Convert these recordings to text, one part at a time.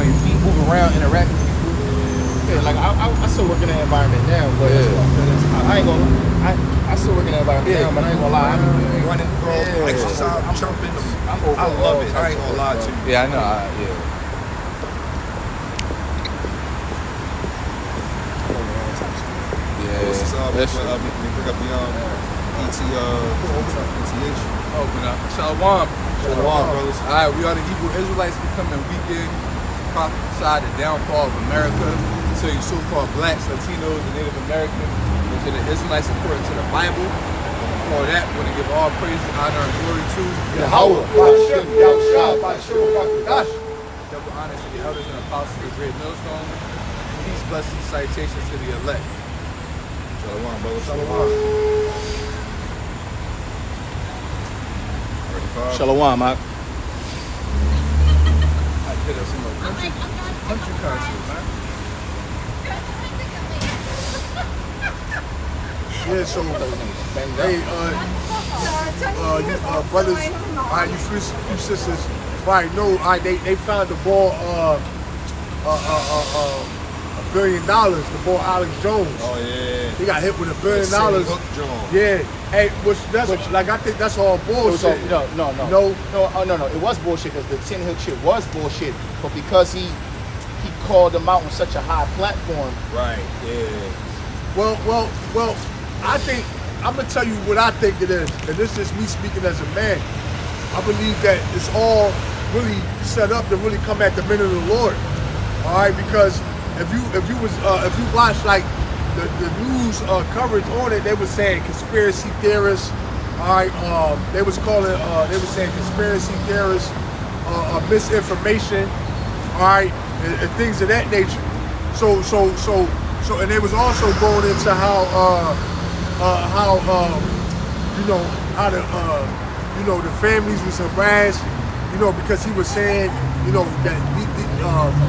on your feet, move around, interact with people. Yeah, like I still work in that environment now, but I ain't gonna. I still work in that environment now, but I ain't gonna lie. I'm running, bro. Exercise, jumping. I love it. I ain't gonna lie to you. Yeah, I know. We pick up the ETH. Open up. Shalom. Shalom, brothers. All right, we are the Hebrew Israelites becoming weakened, prophesy the downfall of America, to you so-called blacks, Latinos, and Native Americans, and to the Israelites according to the Bible. For that, we're going to give all praise, honor, and glory to Yahweh. Double honors to the elders and apostles of the great millstone. Peace, blessings, salutations to the elect. Shalom, brother. Shalom. Shalom, Mark. I did us some country concert, man. Yeah, so hey, you brothers, you few sisters, right? No, they found the ball, $1 billion. The ball, Alex Jones. Oh yeah. He got hit with $1 billion. Yeah. Hey, I think that's all bullshit. No. It was bullshit because the Tannehill shit was bullshit, but because he called them out on such a high platform. Right. Yeah. Well. I think I'm gonna tell you what I think it is, and this is me speaking as a man. I believe that it's all really set up to really come at the men of the Lord. All right, because if you watch like the news coverage on it, they were saying conspiracy theorists. All right, they were saying conspiracy theorists, misinformation. All right, and things of that nature. So, and they was also going into how the families was harassed, because he was saying, that it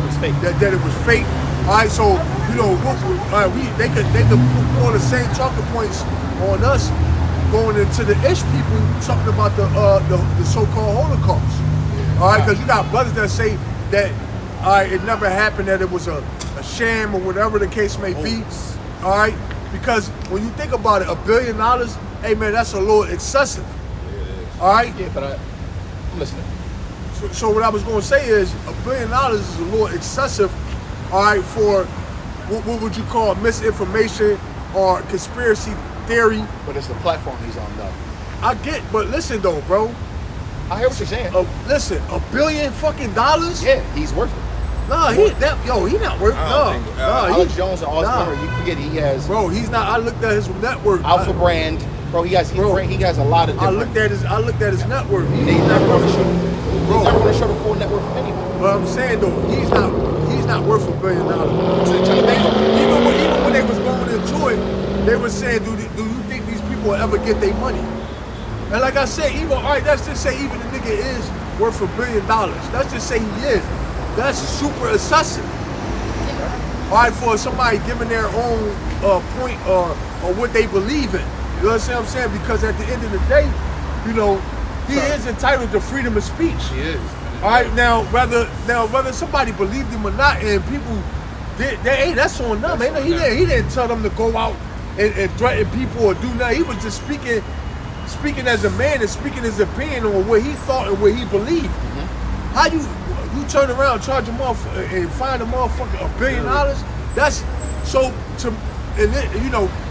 was fake. That it was fake. All right, so they could put all the same talking points on us going into the Ish people talking about the so-called Holocaust. All right, because you got brothers that say that it never happened, that it was a sham or whatever the case may be. All right. Because when you think about it, $1 billion, hey man, that's a little excessive. All right? Yeah, but I'm listening. So what I was going to say is $1 billion is a little excessive, all right, for what would you call misinformation or conspiracy theory. But it's the platform he's on, though. I get, but listen though, bro. I hear what you're saying. Listen, $1 billion fucking dollars? Yeah, he's worth it. No, he not worth. Alex Jones and Osborne, you forget he has. Bro, he's not. I looked at his net worth. Alpha Brand, bro. He has a lot of different. I looked at his net worth. He's never going to show the full net worth of anyone. But I'm saying though, he's not worth $1 billion. Even when they was going into it, they were saying, do you think these people will ever get their money? And like I said, let's just say even the nigga is worth $1 billion. Let's just say he is. That's super excessive. All right, for somebody giving their own point or what they believe in. You understand what I'm saying? Because at the end of the day, he is entitled to freedom of speech. He is. All right, now whether somebody believed him or not, and people that's on them. He didn't tell them to go out and threaten people or do nothing. He was just speaking as a man and speaking his opinion on what he thought and what he believed. Mm-hmm. How you turn around, charge them off, and find a motherfucker $1 billion? That's so.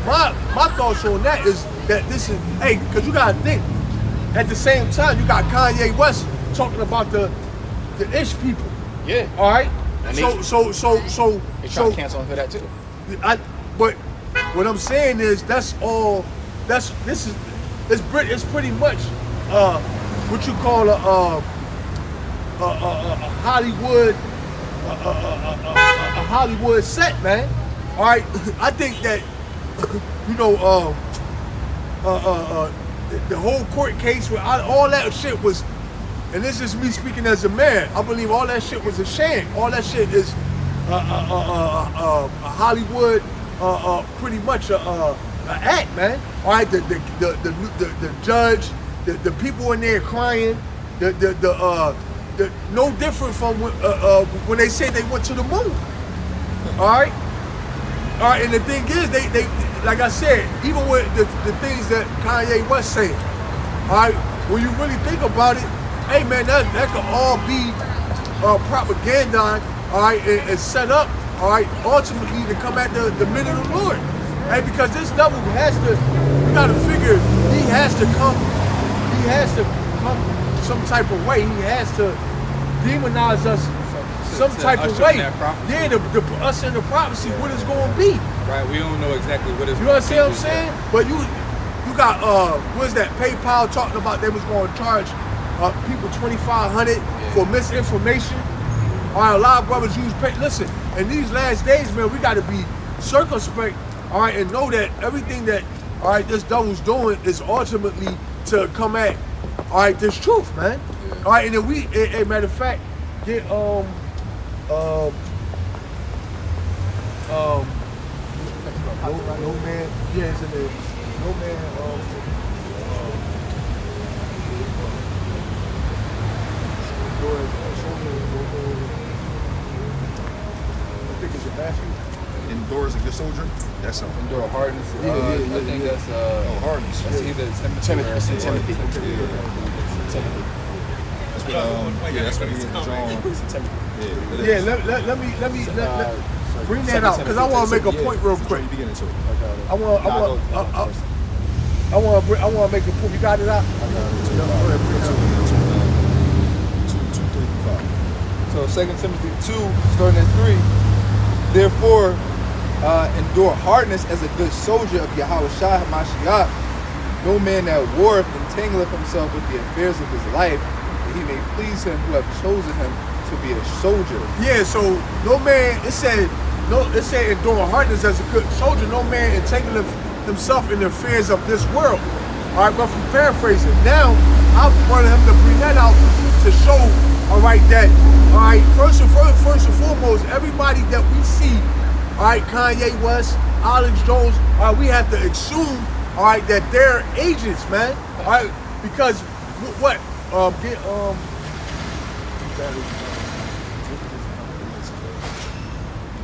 My thoughts on that is that this is because you gotta think. At the same time, you got Kanye West talking about the Ish people. Yeah. All right. And so they trying to cancel him for that too. But what I'm saying is it's pretty much what you call a Hollywood a Hollywood set, man. All right, I think that the whole court case with all that shit was, and this is me speaking as a man, I believe all that shit was a sham. All that shit is a Hollywood, pretty much a act, man. All right, the judge, the people in there crying, the no different from when they say they went to the moon. All right. All right, and the thing is, they like I said, even with the things that Kanye West saying, all right, when you really think about it, hey man, that could all be propaganda, all right, and set up, all right, ultimately to come at the men of the Lord, right? Because this devil has to, you got to figure, he has to come some type of way. He has to demonize us. Some type of way. Yeah, to us in the prophecy, what it's going to be. Right, we don't know exactly what it's You understand what I'm saying? But you got, what's that, PayPal talking about they was going to charge people $2,500 for misinformation. All right, a lot of brothers use pay. Listen, in these last days, man, we got to be circumspect, all right, and know that everything that, all right, this devil's doing is ultimately to come at, all right, this truth, man. Yeah. All right, and then we, a matter of fact, get, no man, yeah, it's in there. No man, I think it's a Matthew. Endures a good soldier. That's something. Endure hardness. I think that's hardness. That's either Timothy. It's in Timothy. That's what that's what he is. John. Let me bring that out because I want to make a point real quick. I want to make a point. You got it out? So 2 Timothy 2, starting at 3. Therefore, endure hardness as a good soldier of Yahweh Shah Hamashiach. No man that warreth entangleth himself with the affairs of his life, that he may please him who have chosen him to be a soldier. Yeah, so no man, it said enduring hardness as a good soldier, no man entangling himself in the affairs of this world. All right, but if we paraphrase it, now I wanted him to bring that out to show, all right, that, all right, first and foremost, everybody that we see, all right, Kanye West, Alex Jones, all right, we have to assume, all right, that they're agents, man. All right, because what? All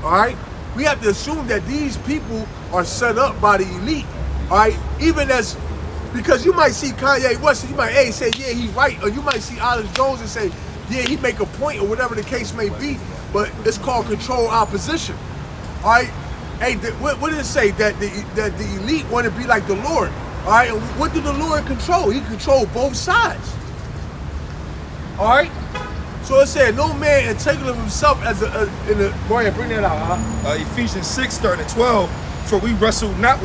right, we have to assume that these people are set up by the elite. All right, even as, because you might see Kanye West and you might say, yeah, he's right, or you might see Alex Jones and say, yeah, he make a point, or whatever the case may be. But it's called controlled opposition. All right. Hey, what did it say? That the elite want to be like the Lord. All right, and what do the Lord control? He controls both sides. All right. So it said, no man entangling himself as go ahead, bring that out. Huh? Ephesians 6, starting at 12. For we wrestle not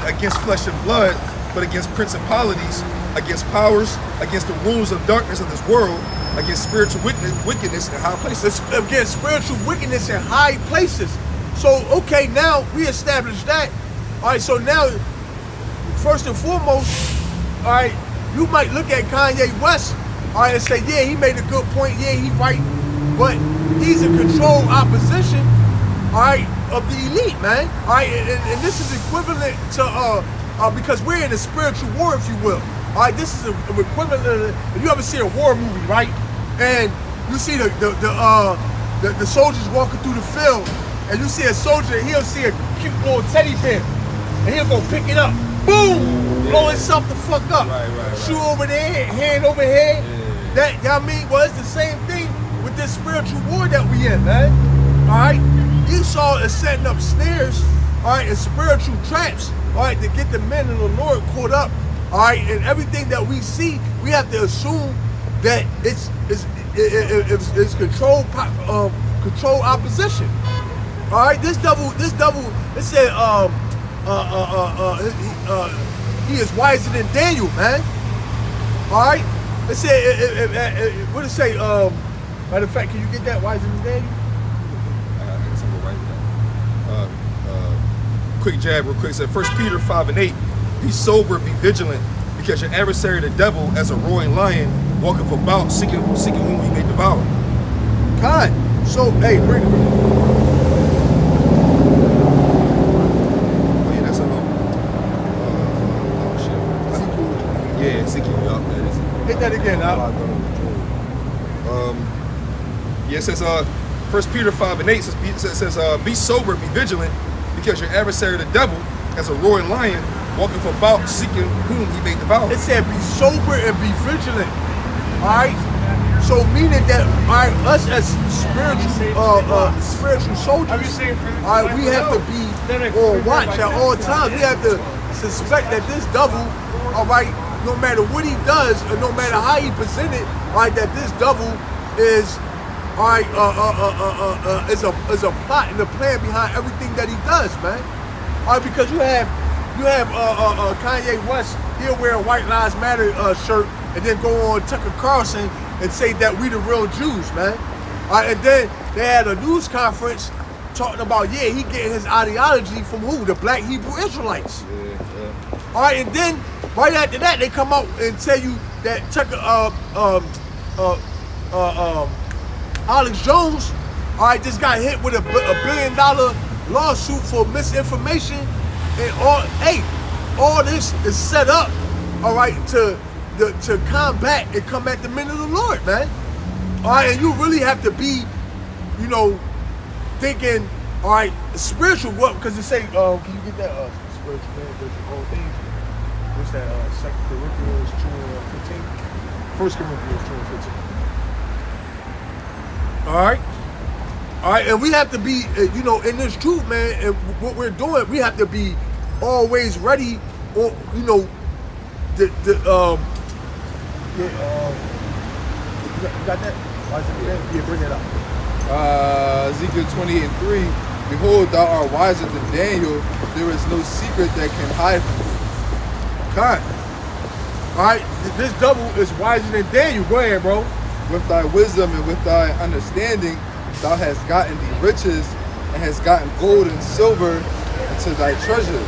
against flesh and blood, but against principalities, against powers, against the rulers of darkness of this world, against spiritual wickedness in high places. Against spiritual wickedness in high places. So, okay, now we established that. All right, so now, first and foremost, all right, you might look at Kanye West, all right, and say, yeah, he made a good point, yeah, he right, but he's a controlled opposition, all right, of the elite, man. All right, and this is equivalent to, because we're in a spiritual war, if you will. All right, this is an equivalent of, if you ever see a war movie, right, and you see the soldiers walking through the field, and you see a soldier, he'll see a cute little teddy bear, and he'll go pick it up. Boom! Blow himself the fuck up. Right. Shoe over there, hand over here. Yeah. That, you know what I mean? Well, it's the same thing with this spiritual war that we in, man. All right? Esau is setting up snares, all right, and spiritual traps, all right, to get the men of the Lord caught up, all right? And everything that we see, we have to assume that it's controlled opposition. All right, this devil, it said, he is wiser than Daniel, man. All right, it said, what did it say? Matter of fact, can you get that wiser than Daniel? I guess I'm gonna write that. Quick jab, real quick. It said 1 Peter 5:8. Be sober, be vigilant, because your adversary, the devil, as a roaring lion, walketh about, seeking whom he may devour. God, so hey, bring it. Ezekiel, Hit that again, huh? Yeah, it says 1 Peter 5:8 says be sober, be vigilant, because your adversary the devil, as a roaring lion, walketh about seeking whom he may devour. It said be sober and be vigilant. Alright? So meaning that us as spiritual soldiers, we have to be on watch at all times. We have to suspect that this devil, alright, no matter what he does, or no matter how he presented, alright, that this devil is is a plot and a plan behind everything that he does, man. Alright, because you have Kanye West, he'll wear a White Lives Matter shirt and then go on Tucker Carlson and say that we the real Jews, man. And then they had a news conference talking about, yeah, he getting his ideology from who? The Black Hebrew Israelites. All right, and then right after that, they come out and tell you that Tucker, Alex Jones, all right, just got hit with a $1 billion lawsuit for misinformation, and all this is set up, all right, to combat and come at the men of the Lord, man. All right, and you really have to be, you know, thinking, all right, spiritual. What? Because they say, can you get that spiritual man? There's the whole thing. What's that? 2 Corinthians 2:15. 1 Corinthians 2:15. All right, and we have to be, you know, in this truth, man. And what we're doing, we have to be always ready, or you know, you got that? Yeah, bring it up. Ezekiel 28:3. Behold, thou art wiser than Daniel. There is no secret that can hide from you. God. All right, this double is wiser than Daniel. Go ahead, bro. With thy wisdom and with thy understanding, thou hast gotten thee riches, and hast gotten gold and silver into thy treasures.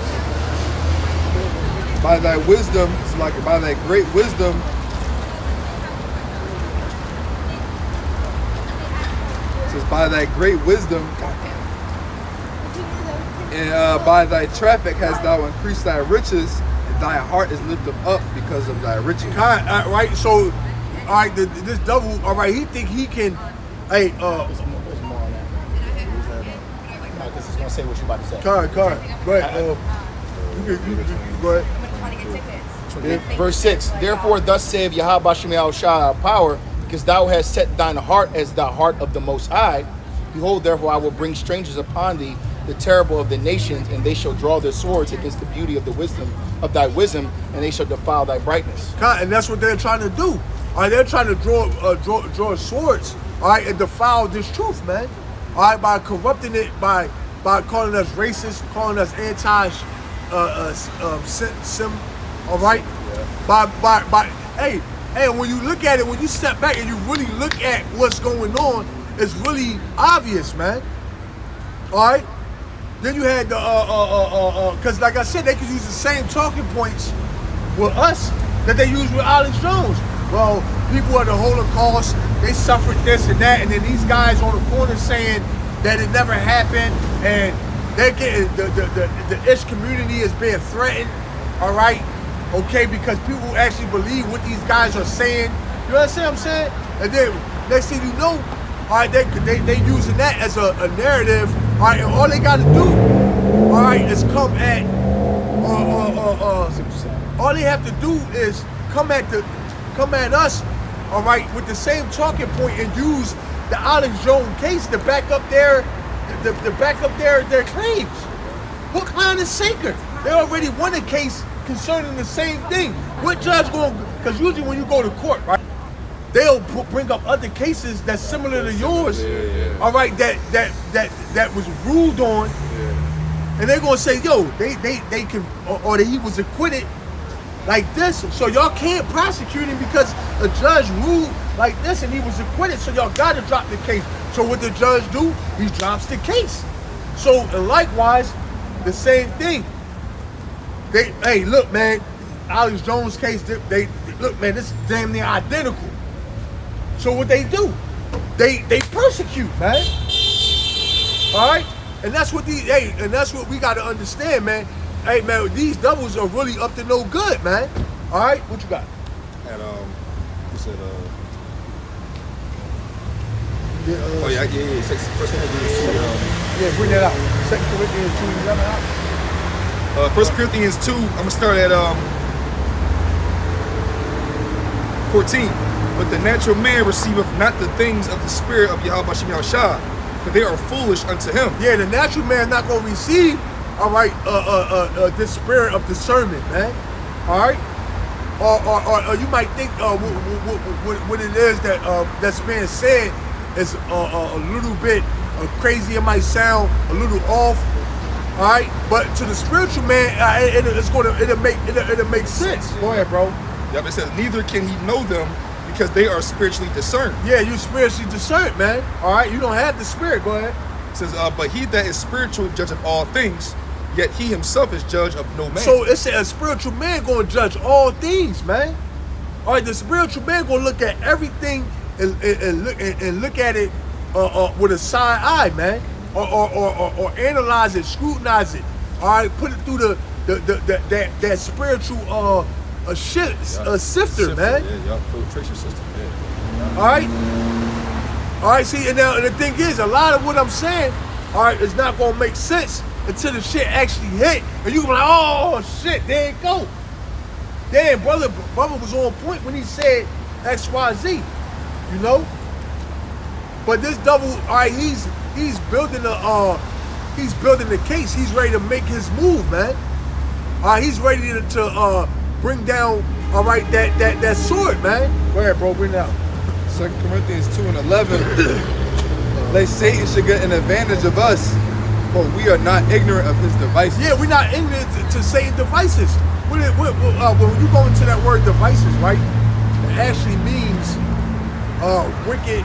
By thy wisdom, it's like by thy great wisdom, it says by thy great wisdom, and by thy traffic hast thou increased thy riches, and thy heart is lifted up because of thy riches. Right, so, all right, this devil, all right, he think he can, hey, There's more on that. This is gonna say what you about to say. Go ahead. Go ahead. Verse 6, therefore thus saith Yahweh Shemiah Shai our power, because thou hast set thine heart as the heart of the Most High. Behold, therefore I will bring strangers upon thee, the terrible of the nations, and they shall draw their swords against the beauty of the wisdom of thy wisdom, and they shall defile thy brightness. And that's what they're trying to do. All right, they're trying to draw swords, all right, and defile this truth, man. All right, by corrupting it, by calling us racist, calling us anti-sim. All right, yeah. Hey, when you look at it, when you step back and you really look at what's going on, it's really obvious, man. All right. Then you had the because like I said, they could use the same talking points with us that they use with Alex Jones. Well, people of the Holocaust, they suffered this and that, and then these guys on the corner saying that it never happened, and they're getting the Ish community is being threatened. All right. Okay, because people actually believe what these guys are saying. You understand what I'm saying? And then next thing you know, all right, they using that as a narrative. All right, and all they got to do, all right, is come at. All they have to do is come at us, all right, with the same talking point and use the Alex Jones case to back up their claims. Hook, line, and sinker. They already won a case concerning the same thing. What judge going? Because usually when you go to court, right, they'll bring up other cases that's similar to yours. Yeah. All right, that was ruled on, and they're gonna say, yo, they can, or that he was acquitted like this, so y'all can't prosecute him because a judge ruled like this and he was acquitted. So y'all gotta drop the case. So what the judge do? He drops the case. So and likewise, the same thing. Hey, look, man, Alex Jones case, they look, man, this is damn near identical. So what they do? They persecute, man. All right? And that's what that's what we gotta understand, man. Hey, man, these doubles are really up to no good, man. All right? What you got? And you said Oh yeah. First Corinthians 2. Yeah, bring that out. 2 Corinthians 2:11 out. 1 Corinthians 2. I'm gonna start at 14. But the natural man receiveth not the things of the spirit of Yahweh Bashem Yahushua, for they are foolish unto him. Yeah, the natural man not gonna receive, all right, this spirit of discernment, man. All right, or you might think what it is that that's being said is a little bit crazy. It might sound a little off. All right, but to the spiritual man, it'll make sense. Go ahead, bro. Yep, it says, neither can he know them because they are spiritually discerned. Yeah, you spiritually discerned, man. All right, you don't have the spirit. Go ahead. It says, but he that is spiritual judgeth all things, yet he himself is judge of no man. So it said a spiritual man gonna judge all things, man. All right, the spiritual man gonna look at everything and look at it with a side eye, man, or analyze it, scrutinize it. All right, put it through that spiritual sifter, man. Yeah, filtration system. Yeah. All right. See, and now the thing is, a lot of what I'm saying, all right, is not gonna make sense until the shit actually hit, and you gonna be like, oh shit, there it go. Damn, brother was on point when he said X, Y, Z, you know. But this devil, all right, he's building the case. He's ready to make his move, man. All right, he's ready to bring down, all right, that sword, man. Go ahead, bro, bring it out. 2 Corinthians 2:11. Lest Satan should get an advantage of us, for we are not ignorant of his devices. Yeah, we're not ignorant to Satan's devices. When you go into that word devices, right, it actually means a wicked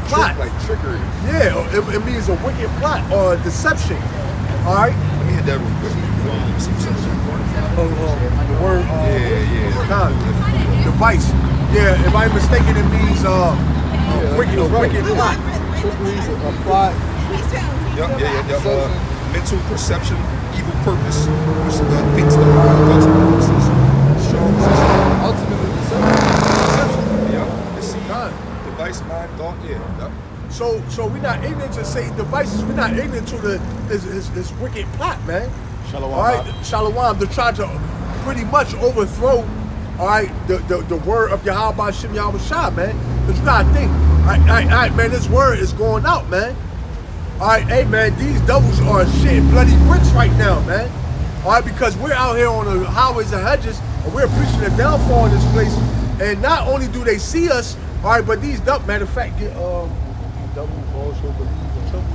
plot. Like trickery. Yeah, it means a wicked plot or deception. All right. Let me hit that real quick. The word. Yeah. Device. Yeah, if I'm mistaken, it means wicked plot. Trickery, a plot. Yep. Mental perception, evil purpose, which thinks the thoughts and purposes. Ultimately, deception. Yeah. Deceit, device, mind, thought. Yeah. Yep. So we're not ignorant to Satan's devices. We're not ignorant to his wicked plot, man. Shalom. All right, Shalom, to try to pretty much overthrow, all right, the word of Yahweh Bashem Yahushua, man. Because you gotta think, all right, man, this word is going out, man. All right, hey, man, these devils are shitting bloody bricks right now, man. All right, because we're out here on the highways and hedges, and we're preaching the downfall in this place. And not only do they see us, all right, but these devils, matter of fact, devils also believe in trouble.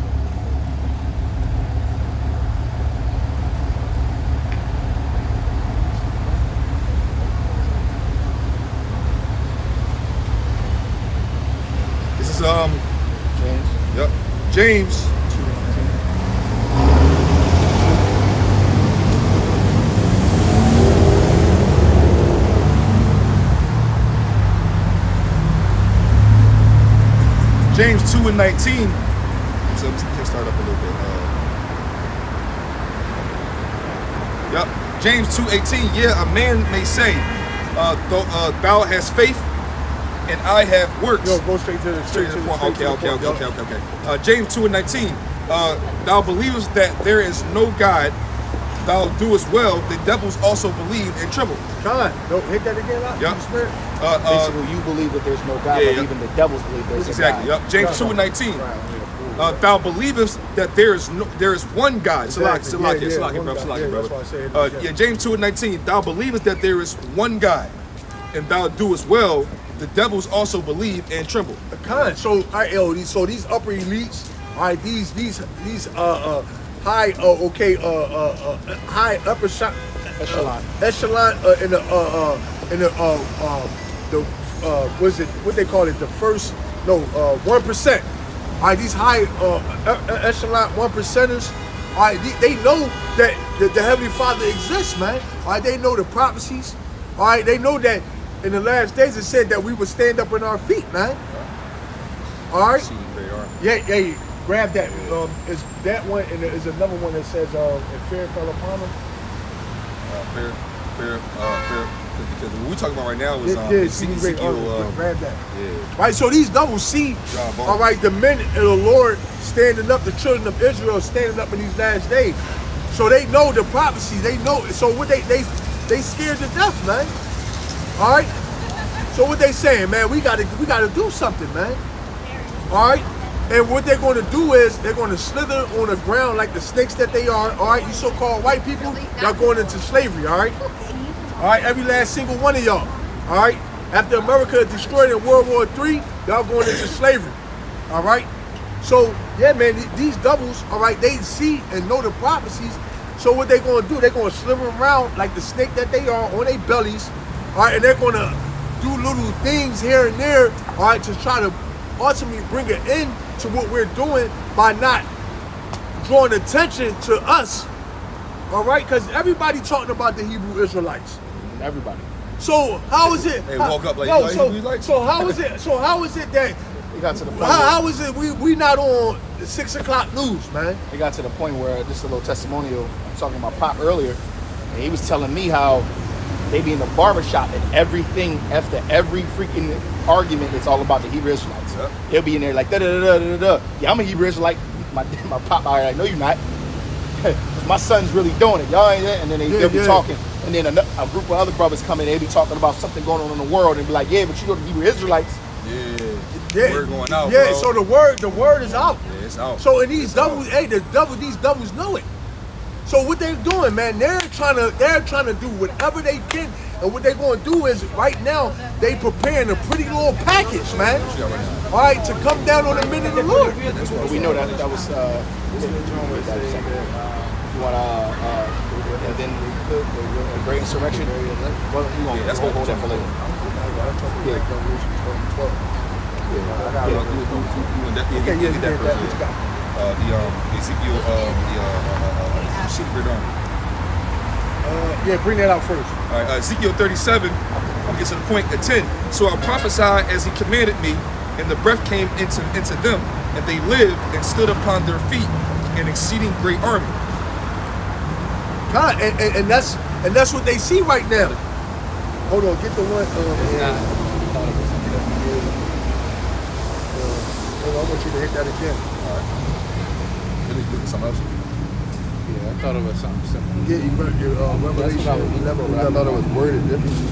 This is James. Yep. James. James 2:19. So we can start up a little bit. Yep. James 2:18. Yeah, a man may say, thou hast faith, and I have works. Yo, go straight to the point. Okay. James 2:19. Thou believest that there is no God. Thou doest well. The devils also believe and tremble. John, don't hit that again. Yep. Basically, you believe that there's no God, but even the devils believe there's exactly. a God. Yep. James 2:19. Thou believest that there is one God. Exactly. Salaki, brother. James 2:19. Thou believest that there is one God, and thou doest well. The devils also believe and tremble. So, these upper elites, all right, these high high upper echelon in the what they call it, the first 1%. All right, these high echelon 1%ers, all right, they know that the Heavenly Father exists, man. All right, they know the prophecies. All right, they know that in the last days it said that we would stand up on our feet, man. All right. Yeah. Grab that. Is that one? And there's another one that says, "And fear fell upon them." Fear Because what we're talking about right now is exceeding great army. Grab that. yeah. Right, so these doubles see, John Bones. all right, the men of the Lord standing up, the children of Israel standing up in these last days. So they know the prophecy. They know. So what they scared to death, man. All right. So what they saying, man? We gotta do something, man. All right. And what they're going to do is they're going to slither on the ground like the snakes that they are. All right. You so-called white people, y'all going into slavery. All right. All right. Every last single one of y'all. All right. After America is destroyed in World War III, y'all going into slavery. All right. So yeah, man, these doubles, all right, they see and know the prophecies. So what they're going to do, they're going to slither around like the snake that they are on their bellies, all right, and they're going to do little things here and there, all right, to try to ultimately bring an end to what we're doing by not drawing attention to us, all right, because everybody talking about the Hebrew Israelites. Everybody. So how is it? They woke up like, no, you so, Hebrew Israelites? so how is it? So how is it that? It got to the point. How is it we not on the 6 o'clock news, man? It got to the point where, just a little testimonial, I was talking about Pop earlier, and he was telling me how they be in the barbershop and everything, after every freaking argument, it's all about the Hebrew Israelites. Yep. He'll be in there like, da-da-da-da-da-da. Yeah, I'm a Hebrew Israelite. My Pop out here like, no, you're not. My son's really doing it. Y'all ain't there. And then they'll be talking. And then a group of other brothers come in, they be talking about something going on in the world and be like, yeah, but you go to Hebrew Israelites. Yeah. Word going out, yeah, bro. so the word is out. Yeah, it's out. So in these doubles, hey, these doubles know it. So what they're doing, man, they're trying to do whatever they can, and what they're going to do is right now they preparing a pretty little package, man. All right, to come down on the men of the Lord. We know that was. You want and then the great insurrection. Well, that's hold that for later. Ezekiel, the secret army. Yeah, bring that out first. All right, Ezekiel 37, I'll get to the point at 10. So I prophesied as he commanded me, and the breath came into them, and they lived and stood upon their feet, an exceeding great army. God, and that's what they see right now. Hold on, get the one. I want you to hit that again. All right. Let me look at something else. Yeah, I thought it was something similar. Yeah, Revelation 11. I thought it was worded differently.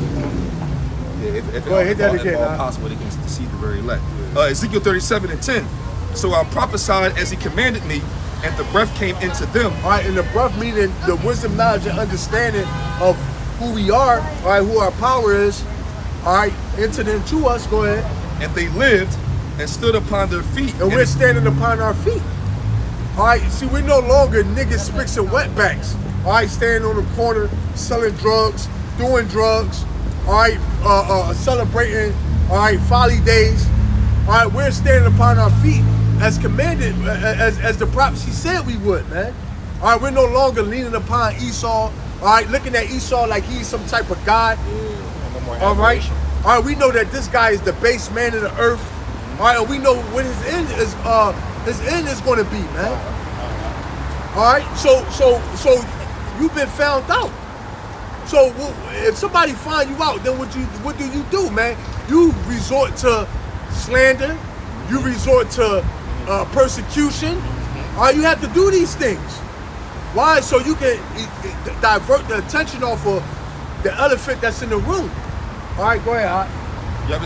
Yeah, if Go ahead, hit that again. If all possible, they can deceive the very elect. Ezekiel 37 and 10. So I prophesied as he commanded me, and the breath came into them. All right, and the breath meaning the wisdom, knowledge, and understanding of who we are, all right, who our power is, all right, entered into us. Go ahead. And they lived and stood upon their feet. And we're standing upon our feet. All right, see, we're no longer niggas, spicks, and wetbacks. All right, standing on the corner, selling drugs, doing drugs, all right, celebrating, all right, folly days. All right, we're standing upon our feet as commanded, as the prophecy said we would, man. All right, we're no longer leaning upon Esau. All right, looking at Esau like he's some type of god. All right, we know that this guy is the base man of the earth. All right, and we know what his end is going to be, man. All right, so you've been found out. So if somebody find you out, then what do you do, man? You resort to slander. You resort to persecution. All right, you have to do these things. Why? So you can divert the attention off of the elephant that's in the room. All right, go ahead, Hot. Yeah,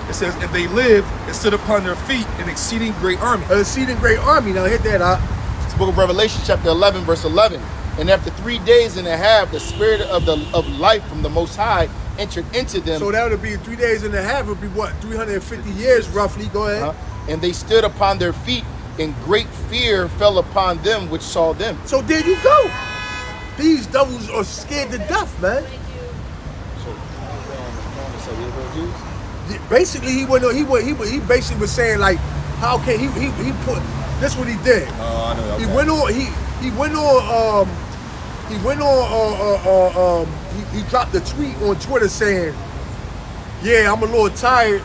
it says, and they lived and stood upon their feet, an exceeding great army. An exceeding great army. Now hit that, Hot. It's the book of Revelation, chapter 11, verse 11. And after 3 days and a half, the spirit of life from the Most High entered into them. So that would be 3 days and a half. It would be what, 350 years roughly. Go ahead. And they stood upon their feet, and great fear fell upon them which saw them. So there you go. These devils are scared to death, man. Basically, he basically was saying like, how can he put this? What he did? Oh, I know. Okay. He dropped a tweet on Twitter saying, "Yeah, I'm a little tired."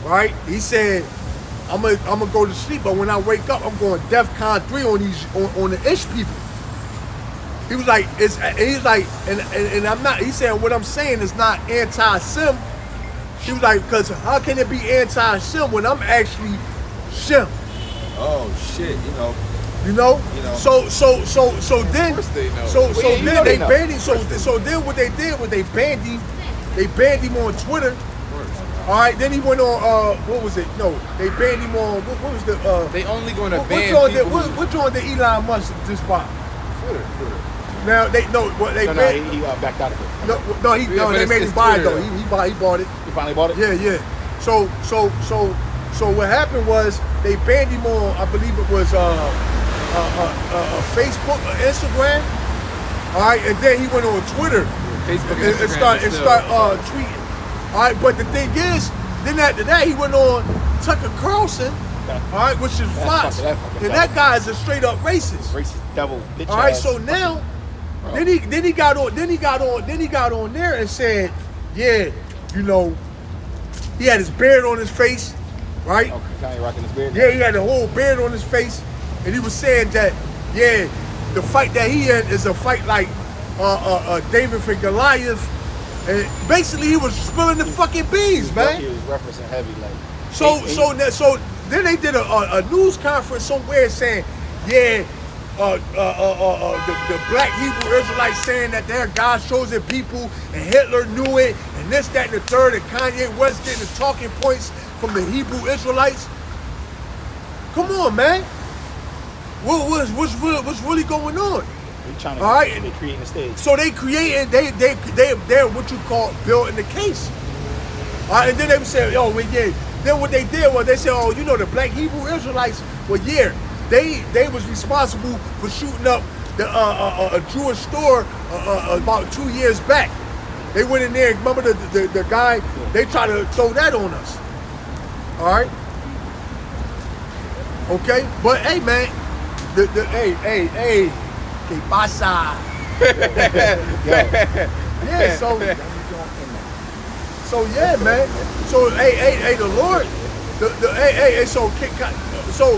Right? He said, "I'm gonna go to sleep, but when I wake up, I'm going DEFCON 3 on the Ish people." He was like, he's like, and I'm not. He said what I'm saying is not anti-Sim. He was like, because how can it be anti-Sim when I'm actually Shem? Oh shit, you know. You know? You know. So then, course they know. so Well, yeah, you then know they they know. banned him. So then what they did was they banned him on Twitter. All right, then he went on. What was it? No, they banned him on. What was the? They only going to What ban joint people. what joint did Elon Musk just buy? Twitter. Now they no, what they No, banned. he backed out of it. No, Yeah, but they made it's him buy it Twitter, though. He bought it. He finally bought it. Yeah. So what happened was they banned him on. I believe it was Facebook or Instagram. All right, and then he went on Twitter Facebook and and Instagram start is still- tweeting. All right, but the thing is, then after that he went on Tucker Carlson. All right, which is Fox, that fucking and that guy is a straight up racist. Racist devil bitch. All right, ass so now, then he got on there and said, yeah, you know, he had his beard on his face, right? Okay, Kanye rocking his beard. Yeah, he had a whole beard on his face, and he was saying that, yeah, the fight that he in is a fight like David for Goliath, and basically he was spilling the fucking beans, man. He was referencing heavy like. So then they did a news conference somewhere saying, yeah, the black Hebrew Israelites saying that they're God's chosen people, and Hitler knew it, and this, that, and the third, and Kanye West getting the talking points from the Hebrew Israelites. Come on, man. What's really going on? They trying to All right. they creating a stage. So they created, they're what you call building the case. All right, and then they would say, oh, well, yeah. Then what they did was they said, oh, you know, the black Hebrew Israelites, well, yeah, they was responsible for shooting up a Jewish store about 2 years back. They went in there, remember the guy, they tried to throw that on us. All right? Okay? But, hey, man, hey, que pasa? Yeah, so yeah, man. So hey, the Lord, so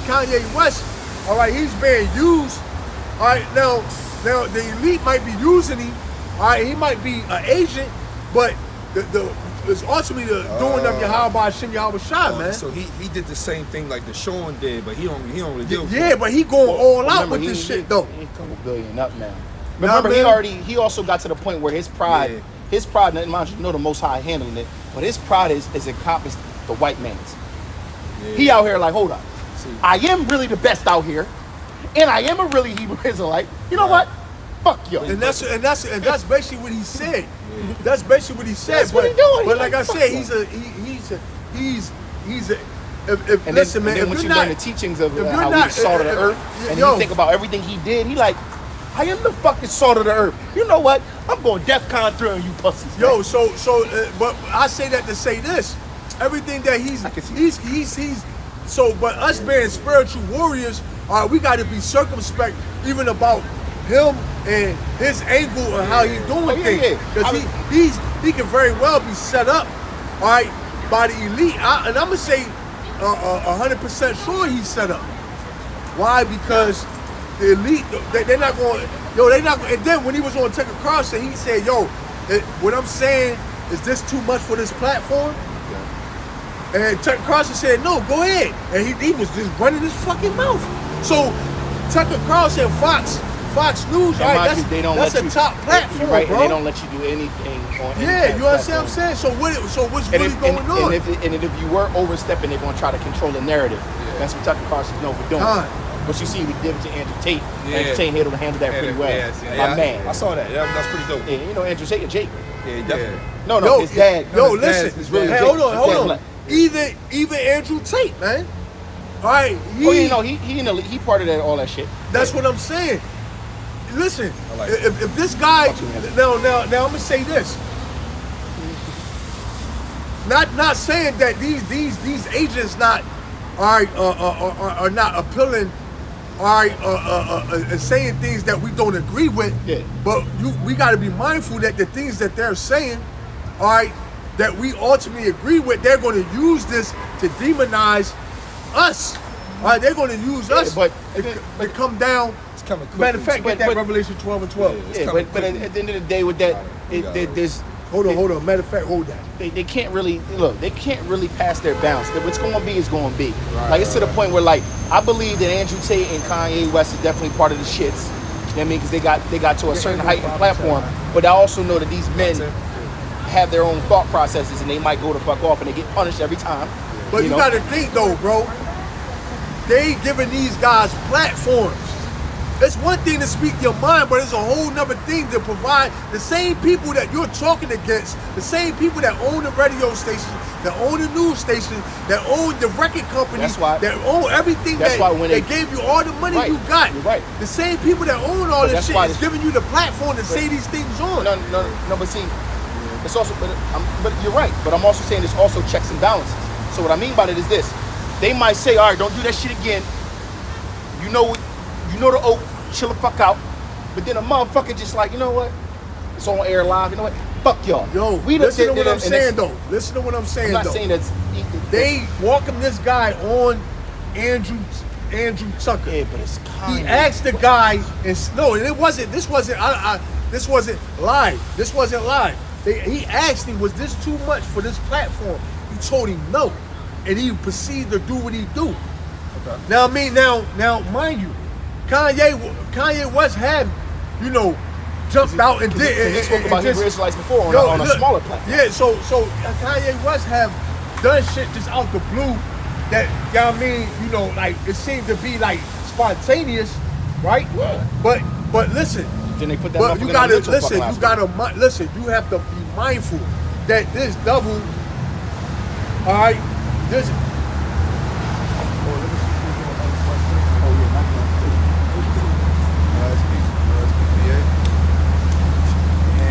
Kanye West, all right, he's being used. All right, now the elite might be using him. All right, he might be an agent, but it's ultimately the doing of Yahweh Hashem Yahweh Shai, man. So he did the same thing like the Sean did, but he don't really deal with Yeah, it. but he going all out Remember, with this he- shit though. He's a couple billion up now. Nah, Remember, man. he also got to the point where his pride, and mind you, know the Most High handling it, but his pride is encompassed the white man's. Yeah. He out here like, hold up, See. I am really the best out here, and I am a really Hebrew Israelite. You know what? Fuck you. And that's basically what he said. That's basically what he said. That's what he doing. But He like like, I fuck said, him. he's a. If And listen, then, man, and then if once you you're learn not, the teachings of if you're how not- he's salt of the earth, and yo. you think about everything he did, he like, I am the fucking salt of the earth. You know what? I'm going DEFCON 3 on you pussies. yo, man. but I say that to say this: everything that I can see he's so. But us being spiritual warriors, we got to be circumspect even about him and his angle and how he's doing Oh, yeah, things, yeah. because he can very well be set up, all right, by the elite. And I'm gonna say 100% sure he's set up. Why? Because the elite, they're not going. They're not. And then when he was on Tucker Carlson, he said, "Yo, what I'm saying is this too much for this platform?" And Tucker Carlson said, "No, go ahead." And he was just running his fucking mouth. So Tucker Carlson, Fox News, And all right, mind you, they don't that's let a you, top platform, right, bro. and they don't let you do anything on any Yeah, you understand what I'm platform. saying? So what's And really if, going and, on? and if you were overstepping, they're going to try to control the narrative. That's what Tucker Carson's known for doing. Huh. But you see, we did it to Andrew Tate. Yeah. Andrew Tate handled that pretty well. Yes, yeah. My man. I saw that. That's pretty dope. Yeah, you know Andrew Tate, Jake. Yeah, definitely. No, his dad. Yo, his dad listen. is really Hey, Jake. hold on, His hold dad's on. black. Even Andrew Tate, man. All right, He part of that, all that shit. that's what I'm saying. Listen, I like if this guy, Talk to me, Andrew. now I'm gonna say this. Not saying that these agents not, all right, are not appealing, all right, and saying things that we don't agree with. Yeah. But we got to be mindful that the things that they're saying, all right, that we ultimately agree with, they're going to use this to demonize us. All right, they're going to use us, but to come down. It's coming quick. Matter of fact, get that but- Revelation 12 and 12. It's Yeah, coming but at the end of the day, with that, there's Hold on. Matter of fact, hold that. they can't really look. They can't really pass their bounds. What's going to be is going to be. Like it's to the point where, like, I believe that Andrew Tate and Kanye West is definitely part of the shits. You know what I mean? Because they got to a certain height and platform. But I also know that these men have their own thought processes, and they might go the fuck off, and they get punished every time. But you know? got to think though, bro. They giving these guys platforms. It's one thing to speak your mind, but it's a whole nother thing to provide the same people that you're talking against, the same people that own the radio station, that own the news station, that own the record company, That's why- that own everything that's that why when they they- gave you all the money Right, you got. you're right. The same people that own all But this that's shit why is this- giving you the platform to say these things on. No, but see, it's also, but you're right. But I'm also saying there's also checks and balances. So what I mean by that is this: they might say, all right, don't do that shit again. You know the oath, chill the fuck out. But then a motherfucker just like, you know what? It's on air live. You know what? Fuck y'all. Yo, we done listen to did what it, I'm and saying it's- though. Listen to what I'm saying I'm not though. saying that's They welcome this guy on Andrew Tucker. Yeah, but it's He Kanye. asked the guy, and no, it wasn't. This wasn't live. This wasn't live. He asked him, was this too much for this platform? He told him no, and he proceeded to do what he do. Okay. Now, I mean, now, mind you, Kanye West had, jumped out and did. He spoke about just- Hebrew Israelites before Yo, on a look, smaller platform. Yeah, so Kanye West have done shit just out the blue that, you know what I mean, like it seemed to be like spontaneous, right? Yeah. But listen, Then they put that but motherfucker you in gotta the mental listen, fucking you gotta listen, you have to be mindful that this devil, all right, this.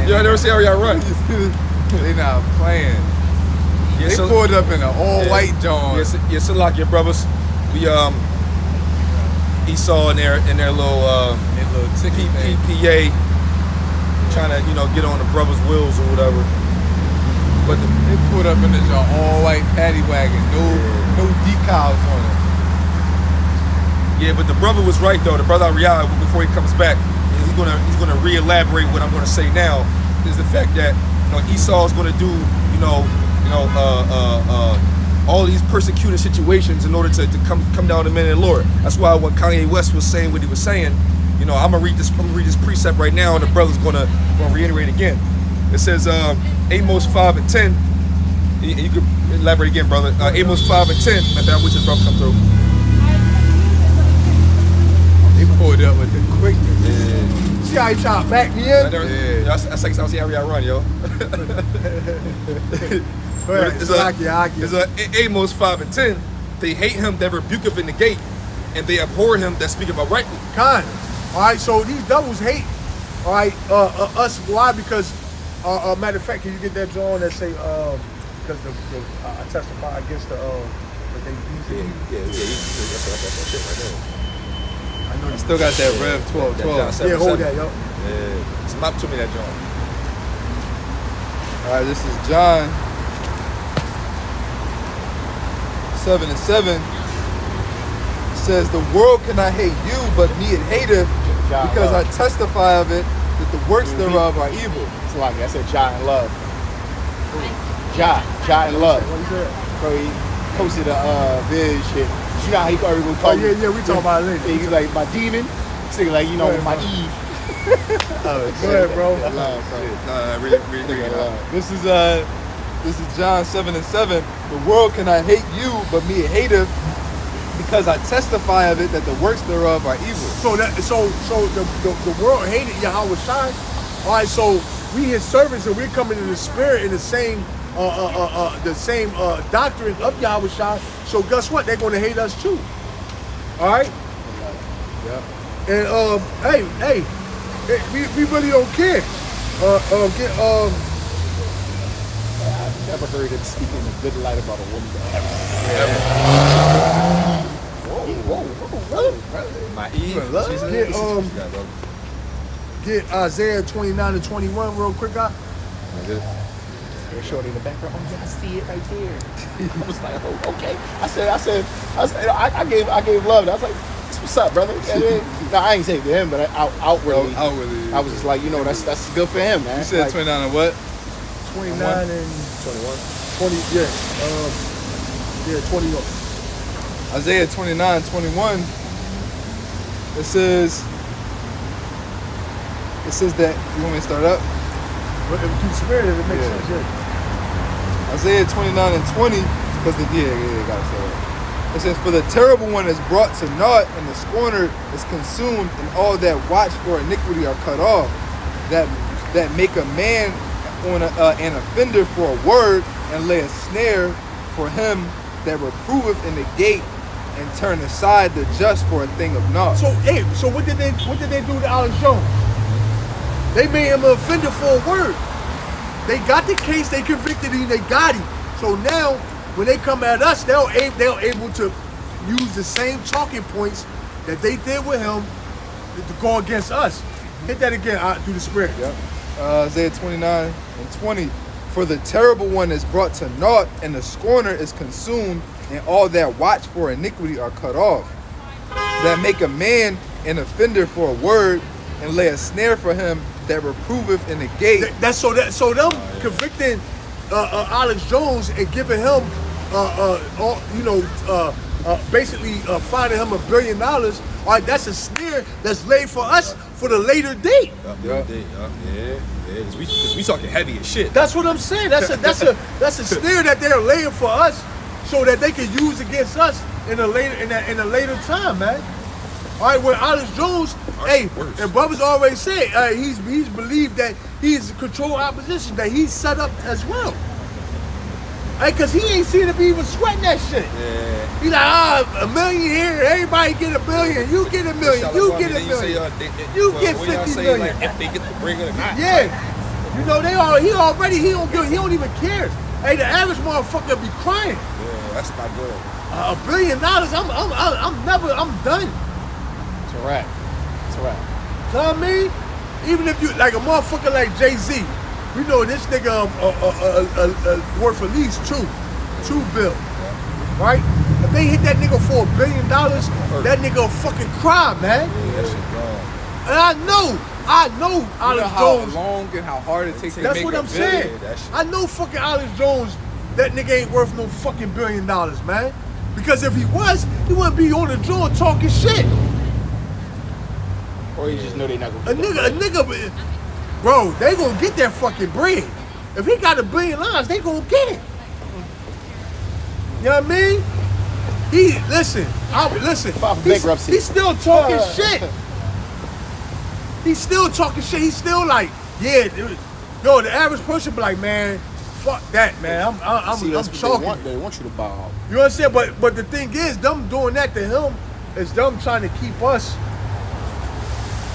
Yeah, I never see Ariel run. They not playing. Yeah, They so- pulled up in an all-white John. Yes, so like your brothers. We Esau in their little That little ticket thing. PPA, trying to get on the brothers' wheels or whatever. But They pulled up in this all-white paddy wagon. No decals on it. yeah, but the brother was right though. The brother Ariel, before he comes back, he's gonna re-elaborate what I'm gonna say now. Is the fact that Esau is gonna do all these persecuted situations in order to come down to men and Lord. That's why when Kanye West was saying what he was saying, I'm gonna read this precept right now, and the brother's gonna reiterate again. It says Amos 5 and 10. You could elaborate again, brother. Amos 5 and 10. I wish his brother come through. They pulled up with the quickness. See how he tried to back me in? Yeah. That's like I see how I run, yo. Go ahead, It's Aki. Amos 5 and 10. They hate him that rebuketh in the gate, and they abhor him that speaketh uprightly. Kind. All right, so these devils hate, all right, us. Why? Because, matter of fact, can you get that drawing that say, because I testify against the, what they That's shit right there. I know I still got that Rev 1212. Yeah, hold that, yo. Yeah, stop to me that John. All right, this is John 7 and 7. It says, the world cannot hate you, but me it hateth, John because I love. testify of it, that the works thereof are evil. It's like I said, Jah and love. Jah and love. What you said? Bro, he posted a vid shit. You know how he already would Oh, call yeah, we talking about it later. He's like my demon. He's like Go ahead, my bro. Eve. Go ahead, bro. Love, bro. Really, Nigga, love. This is John 7 and 7. The world cannot hate you, but me it hateth, because I testify of it, that the works thereof are evil. So the world hated Yahweh Shai. All right, so we his servants and we're coming in the spirit in the same doctrine of Yahweh Shai. So guess what? They're going to hate us too. All right. Yep. And hey, we really don't care. I've never heard him speak in a good light about a woman. Whoa. My Eve. Get Isaiah 29 and 21 real quick, guy. They're short in the background. Oh, yeah, I see it right there. I was like, oh, okay. I said, I gave love. I was like, what's up, brother? No, I ain't say to him, but outwardly, Outwardly, I was just like, that's good for him, man. You said Like, 29 and what? 29 and 20, yeah. 21. Isaiah 29:21. It says that, you want me to start up? But if you spirit, it makes Yeah. sense, yeah. Isaiah 29 and 20, because gotta start up. It says, for the terrible one is brought to naught, and the scorner is consumed, and all that watch for iniquity are cut off. That make a man on an offender for a word, and lay a snare for him that reproveth in the gate, and turn aside the just for a thing of naught. So what did they do to Alex Jones? They made him an offender for a word. They got the case, they convicted him, they got him. So now when they come at us, they're able to use the same talking points that they did with him to go against us. Hit that again through the spirit. Yep. Isaiah 29 and 20. For the terrible one is brought to naught, and the scorner is consumed, and all that watch for iniquity are cut off. That make a man an offender for a word, and lay a snare for him that reproveth in the gate. So them convicting Alex Jones and giving him basically finding him $1 billion. All right, that's a snare that's laid for us for the later date. Yeah. Because we talking heavy as shit. That's what I'm saying. That's a snare that they're laying for us, so that they can use against us in a later time, man. All right, with Alex Jones, worse. and brothers always say he's believed that he's control opposition, that he's set up as well. Because he ain't seen to be even sweating that shit. Yeah. He like, $1 million here, everybody get $1 billion, you get $1 million, you get $1 million, you get 50 million. Like, if they get the ring or not. Yeah, you know he don't even care. Hey, the average motherfucker be crying. Yeah, that's not good. $1 billion, I'm done. It's a wrap. It's a wrap. You know what I mean? Even if you like a motherfucker like Jay-Z, we know this nigga worth at least $2 billion, right? If they hit that nigga for $1 billion, that nigga will fucking cry, man. Yeah, that shit gone. And I know You know Alex how Jones. long and how hard it takes to That's make what a I'm billion? saying. that shit- I know fucking Alex Jones, that nigga ain't worth no fucking $1 billion, man. Because if he was, he wouldn't be on the joint talking shit. Or you just know they're not gonna A nigga, bro, they gonna get that fucking bread. If he got $1 billion, they gonna get it. You know what I mean? Listen. File for bankruptcy. He's still talking shit. He's still talking shit. He's still like, yeah, yo, the average person be like, man, fuck that, man. I'm choking. They want you to bow out. You know what I'm saying? But the thing is, them doing that to him is them trying to keep us,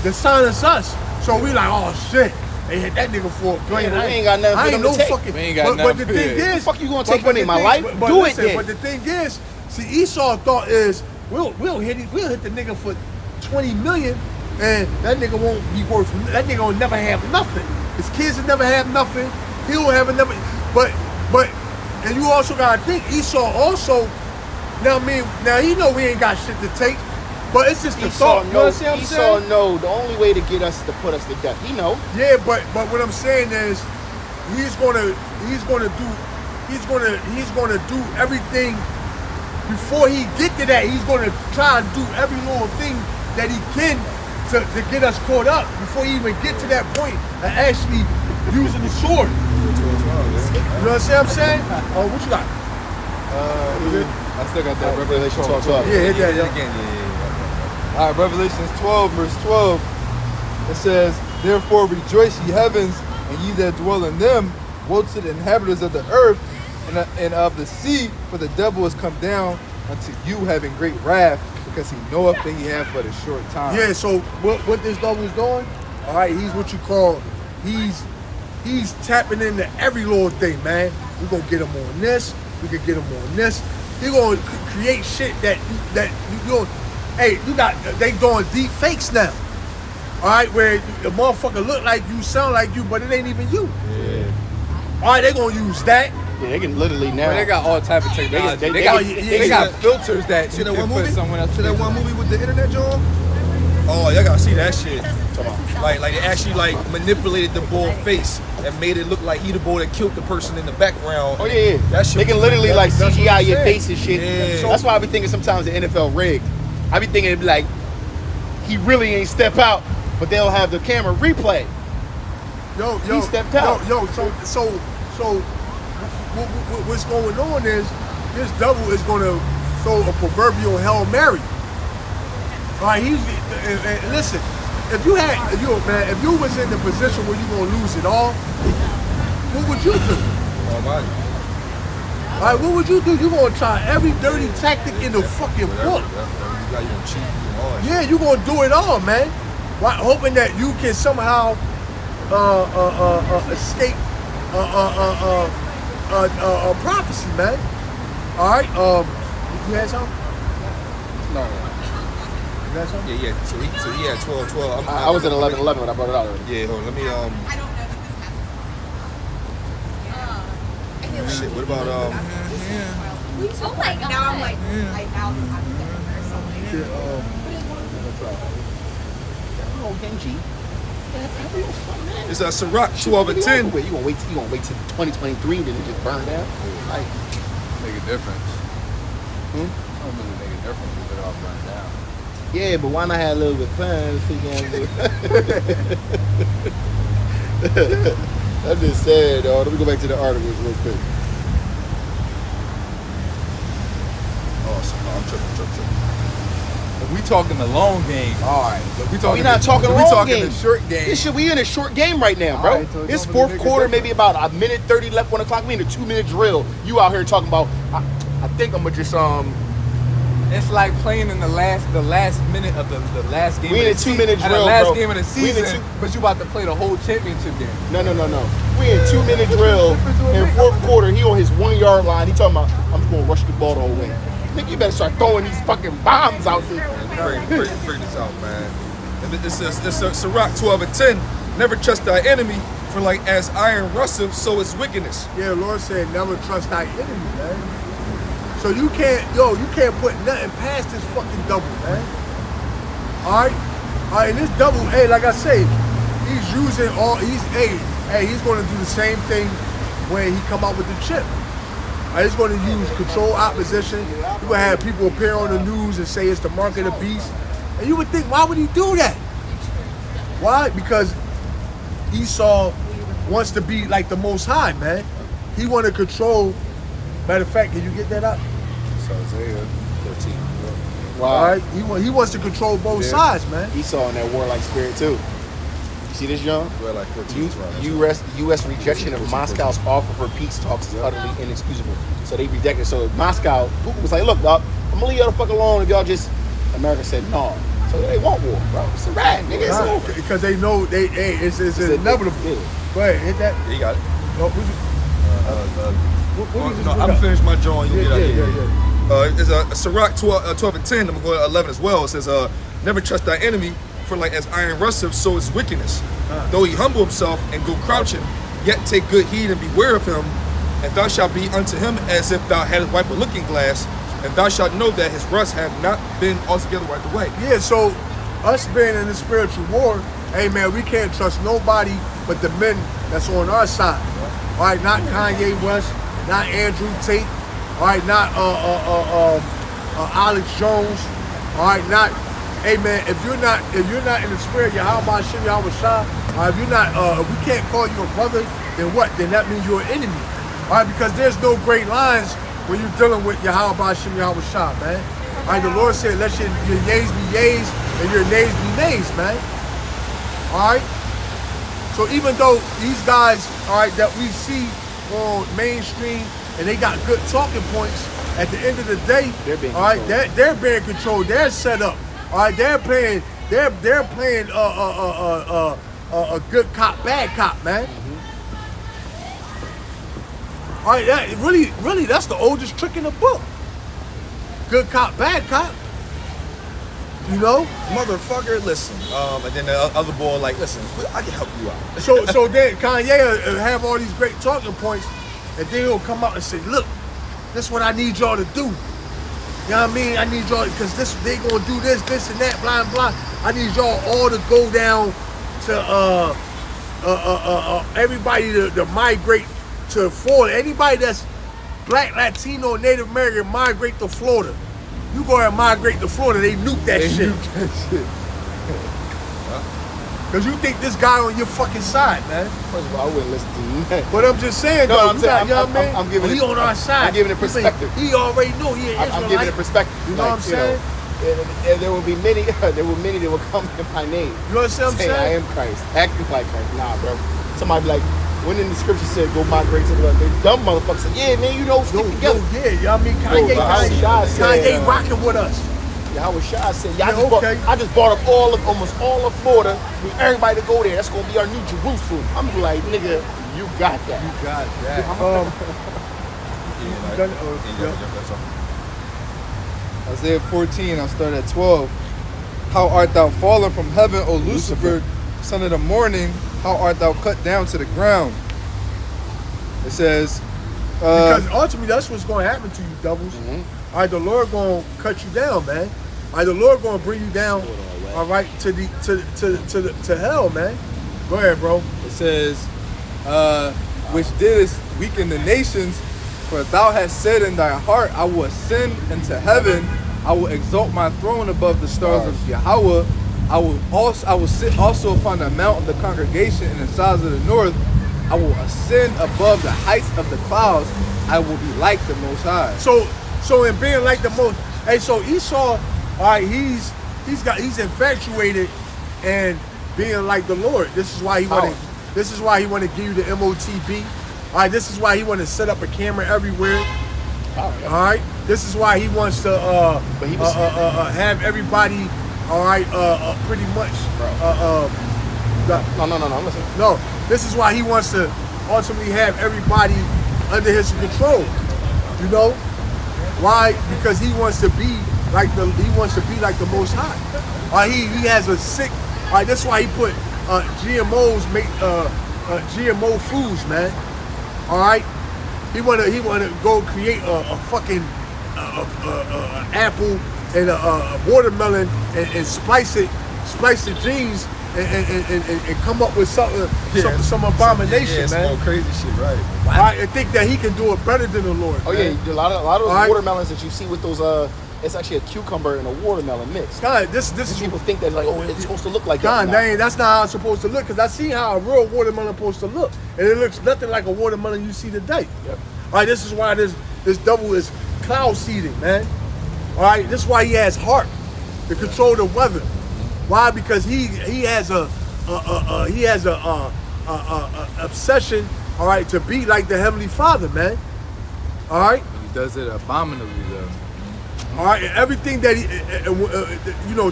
to silence us. So we like, oh shit, they hit that nigga for $1 billion. Yeah, we ain't got nothing for I them ain't to no take. fucking. We ain't got but nothing the for thing it. is, Fuck you gonna but take from me? the My thing- life? but Do it listen, then. But the thing is, see, Esau thought is we'll hit the nigga for 20 million, and that nigga won't be worth. That nigga will never have nothing. His kids will never have nothing. He'll have nothing. But and you also gotta think Esau also. Now he know we ain't got shit to take, but it's just the thought. You know what I'm Esau saying? know the only way to get us is to put us to death. He know. Yeah, but what I'm saying is, he's gonna do everything before he get to that. He's gonna try and do every little thing that he can to get us caught up before he even get to that point of actually using the sword. You know what I'm saying? Oh, what you got? I still got that. Revelation 12. Yeah, hit that, yeah. Again, yeah. All right, Revelations 12, verse 12. It says, therefore rejoice, ye heavens, and ye that dwell in them. Woe to the inhabitants of the earth and of the sea, for the devil is come down unto you having great wrath, because he knoweth that he hath but a short time. Yeah, so what this devil's doing, all right, he's what you call, he's tapping into every little thing, man. We're gonna get him on this, we could get him on this. He gonna create shit that you know, hey, they doing deep fakes now. All right, where the motherfucker look like you, sound like you, but it ain't even you. Yeah. All right, they gonna use that. Yeah, they can literally now. But they got all type of technology. They They got filters that See you that can one put movie? someone else. See that one movie with the internet, John? Oh, y'all gotta see that shit. Like they actually like manipulated the bull face and made it look like he the bull that killed the person in the background. Oh yeah, That shit they can was- literally like that's what CGI I'm your saying. face and shit. Yeah. So that's why I be thinking sometimes the NFL rigged. I be thinking it'd be like he really ain't step out, but they'll have the camera replay. Yo, He stepped out. So what's going on is this devil is going to throw a proverbial Hail Mary. All right, and listen, if you was in the position where you're going to lose it all, what would you do? Oh my. All right, what would you do? You're going to try every dirty tactic in the fucking book. You got your cheat and all that shit. Yeah, you're going to do it all, man. Right, hoping that you can somehow escape prophecy, man. All right, you had something? No. You had something? Yeah. So he had 12. I was at 11 when I brought it out already. Yeah, hold on, let me shit, what about Oh my god. Now I'm like, I found this Oh, Genji. it's a Ciroc 12 and 10. You gonna wait till 2023 then it just burn down? Like, Make a difference. Don't really make a difference if it all burns down. yeah, but why not have a little bit of fun? I'm just saying, dog. Let me go back to the articles real quick. Oh, so, no, I'm tripping. If we talking the long game, all right. If we talking, We not talking if long we talking game. the short game. This shit, we in a short game right now, bro. All right, so it It's don't really fourth make a quarter, difference. maybe about a minute 30 left, 1 o'clock. We in a 2-minute drill. You out here talking about? I think I'm gonna just It's like playing in the last minute of the last game. We in of a the 2-minute the drill, last bro. game of the We in a season, but you about to play the whole championship game. No. We in 2-minute drill. In fourth quarter, he on his 1 yard line. He talking about I'm just gonna rush the ball the whole way. Nigga, you better start throwing these fucking bombs out there. Bring this out, man. And it's a Ciroc 12 and 10. Never trust thy enemy, for like as iron rusteth, so is wickedness. Yeah, the Lord said, never trust thy enemy, man. So you can't put nothing past this fucking double, man. All right, and this double, hey, like I say, he's using he's going to do the same thing when he come out with the chip. He's going to use control opposition. You're going to have people appear on the news and say it's the mark of the beast. And you would think, why would he do that? Why? Because Esau wants to be like the Most High, man. He want to control. Matter of fact, can you get that up? So Isaiah 13. All right. He wants to control both sides, man. Esau in that warlike spirit too. You see this, John? We're like 14 round. U.S. rejection of Moscow's offer for peace talks is utterly inexcusable. So they rejected. So Moscow was like, look, dog, I'm gonna leave y'all the fuck alone if y'all just. America said no. So they want war, bro. It's a rat, nigga. It's over. Because they know it's inevitable. Yeah. Go ahead, hit that. Yeah, you got it. No, what you just I'm bring gonna up? finish my drawing. You get out here. Yeah. It's a Ciroc 12 and 10. I'm gonna go to 11 as well. It says, never trust thy enemy, for like as iron rusteth, so is wickedness. Though he humble himself and go crouching, yet take good heed and beware of him. And thou shalt be unto him as if thou hadst wiped a looking glass, and thou shalt know that his rust have not been altogether wiped away. Yeah, so us being in the spiritual war, hey man, we can't trust nobody but the men that's on our side. All right, not Kanye West, not Andrew Tate, all right, not Alex Jones, all right, not. Hey man, if you're not in the spirit, Yahweh Shem Yahweh Shah, if you're not, if we can't call you a brother, then what? Then that means you're an enemy, all right? Because there's no great lines when you're dealing with Yahweh Shem Yahweh Shah, man. All right, the Lord said, let your yays be yays and your nays be nays, man. All right. So even though these guys, all right, that we see on mainstream and they got good talking points, at the end of the day, They're being all right, controlled. they're being controlled. They're set up. All right, they're playing a good cop, bad cop, man. All right, that really, that's the oldest trick in the book. Good cop, bad cop. You know. Motherfucker, listen. And then the other boy like, listen, I can help you out. So then Kanye have all these great talking points, and then he'll come out and say, look, this is what I need y'all to do. You know what I mean? I need y'all, because they gonna do this and that, blah, blah. I need y'all all to go down to everybody to migrate to Florida. Anybody that's Black, Latino, Native American, migrate to Florida. You go and migrate to Florida, they nuke that shit. Cause you think this guy on your fucking side, man. First of all, I wouldn't listen to you. But I'm just saying, No, though, I'm saying, I'm giving he it- on our side. I'm giving it He think- perspective. He already know he an Israelite. I'm giving it perspective. You know what I'm saying? And there will be many, that will come in my name. You understand what I'm saying? I saying? am Christ, acting like Christ. Nah, bro. Somebody be like, when in the scripture said go migrate to the left, they dumb motherfuckers say, yeah, man, you know, stick together. Yeah, you know what I mean? Kanye, Kanye rocking with us. Howard Shah said, Yeah, I just bought up almost all of Florida. We everybody to go there. That's gonna be our new Jerusalem. I'm like, nigga, you got that. You got that. Isaiah 14, I'll start at 12. How art thou fallen from heaven, O Lucifer, son of the morning? How art thou cut down to the ground? It says, Because ultimately, that's what's going to happen to you, devils. All right, the Lord going to cut you down, man. All right, the Lord going to bring you down, all right, to hell, man. Go ahead, bro. it says, which didst weaken the nations, for thou hast said in thy heart, I will ascend into heaven, I will exalt my throne above the stars of Yahweh, I will sit also upon the mount of the congregation in the sides of the north, I will ascend above the heights of the clouds, I will be like the Most High. So in being like the most, hey, so Esau, all right, he's infatuated and being like the Lord. This is why he want to. This is why he want to give you the MOTB. All right, this is why he want to set up a camera everywhere. All right, this is why he wants to have everybody. All right, pretty much. No, I'm listening. No, this is why he wants to ultimately have everybody under his control. You know, why? Because he wants to be like the Most High. He has a sick. That's why he put GMOs make GMO foods, man. All right, he wanna go create a fucking apple and a watermelon and splice the genes and come up with something, some abomination, man. Some crazy shit, right? I think that he can do it better than the Lord. Oh man. yeah, a lot of those watermelons that you see with those it's actually a cucumber and a watermelon mix. God, this is People think that like, oh, it's supposed to look like God, that. that's not how it's supposed to look. Cause I see how a real watermelon supposed to look, and it looks nothing like a watermelon you see today. Yep. All right, this is why this devil is cloud seeding, man. All right, this is why he has heart to control the weather. Why? Because he has a obsession, all right, to be like the Heavenly Father, man. All right. He does it abominably, though. All right, and everything that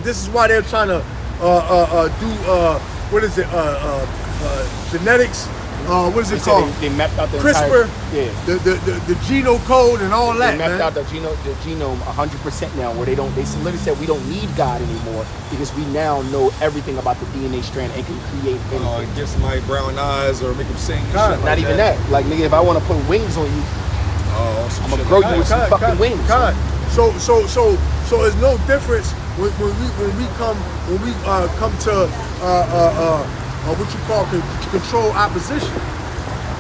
this is why they're trying to do what is it? Genetics. What is it called? They mapped out the CRISPR. entire, The genome code and all that. They mapped man. out the genome 100% now, where they literally said we don't need God anymore because we now know everything about the DNA strand and can create anything. Give somebody brown eyes or make them sing. and God, shit Not like even that. Like nigga, if I want to put wings on you, I'm gonna grow you with some fucking wings. God. So there's no difference when we come to what you call control opposition.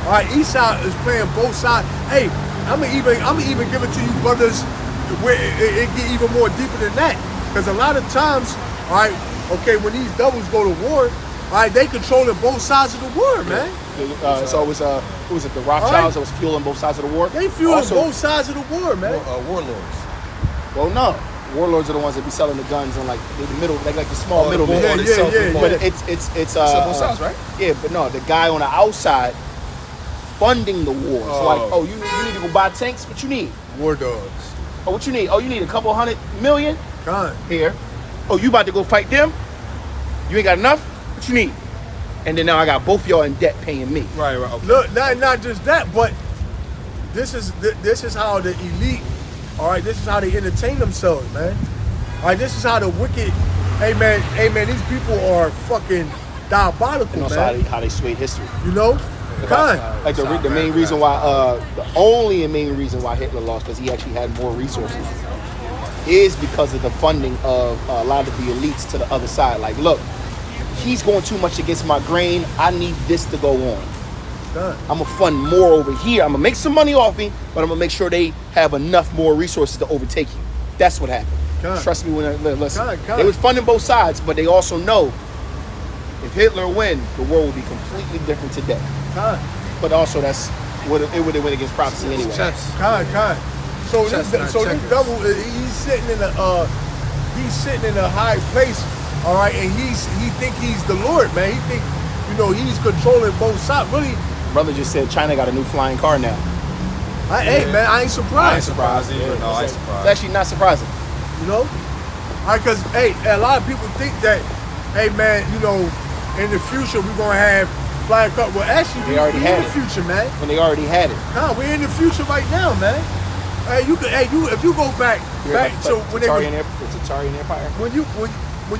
All right, Esau is playing both sides. Hey, I'm gonna even give it to you, brothers, where it get even more deeper than that. Because a lot of times, all right, okay, when these devils go to war, all right, they controlling both sides of the war, man. It's always who was it? The Rothschilds that was fueling both sides of the war. They fueling both sides of the war, man. warlords. Well, no. Warlords are the ones that be selling the guns on like the middle, like the small middleman. Yeah. But it's both sides, right? Yeah, but no, the guy on the outside funding the war. So like, you need to go buy tanks. What you need? War dogs. Oh, what you need? Oh, you need a couple $100 million God. here. Oh, you about to go fight them? You ain't got enough? What you need? And then now I got both y'all in debt paying me. Right. Okay. Look, not just that, but this is how the elite, all right, this is how they entertain themselves, man. All right, this is how the wicked, hey man, these people are fucking diabolical, And also man. how they swayed history. You know? Like the main reason why, the only main reason why Hitler lost, because he actually had more resources, is because of the funding of a lot of the elites to the other side. Like, look, he's going too much against my grain. I need this to go on. I'm gonna fund more over here. I'm gonna make some money off me, but I'm gonna make sure they have enough more resources to overtake you. That's what happened. Trust me when I listen. They was funding both sides, but they also know if Hitler win, the world will be completely different today. But also that's what it would have went against prophecy anyway. So this double, he's sitting in a high place, all right, and he think he's the Lord, man. He think, he's controlling both sides. Really, brother just said China got a new flying car now. Hey man, I ain't surprised. I ain't surprised either. No, I ain't surprised. It's actually not surprising. Because a lot of people think that, hey man, in the future we're gonna have flying car. Well, actually, we're in the future, man. When they already had it. No, we're in the future right now, man. If you go back to when they the Tatarian Empire. When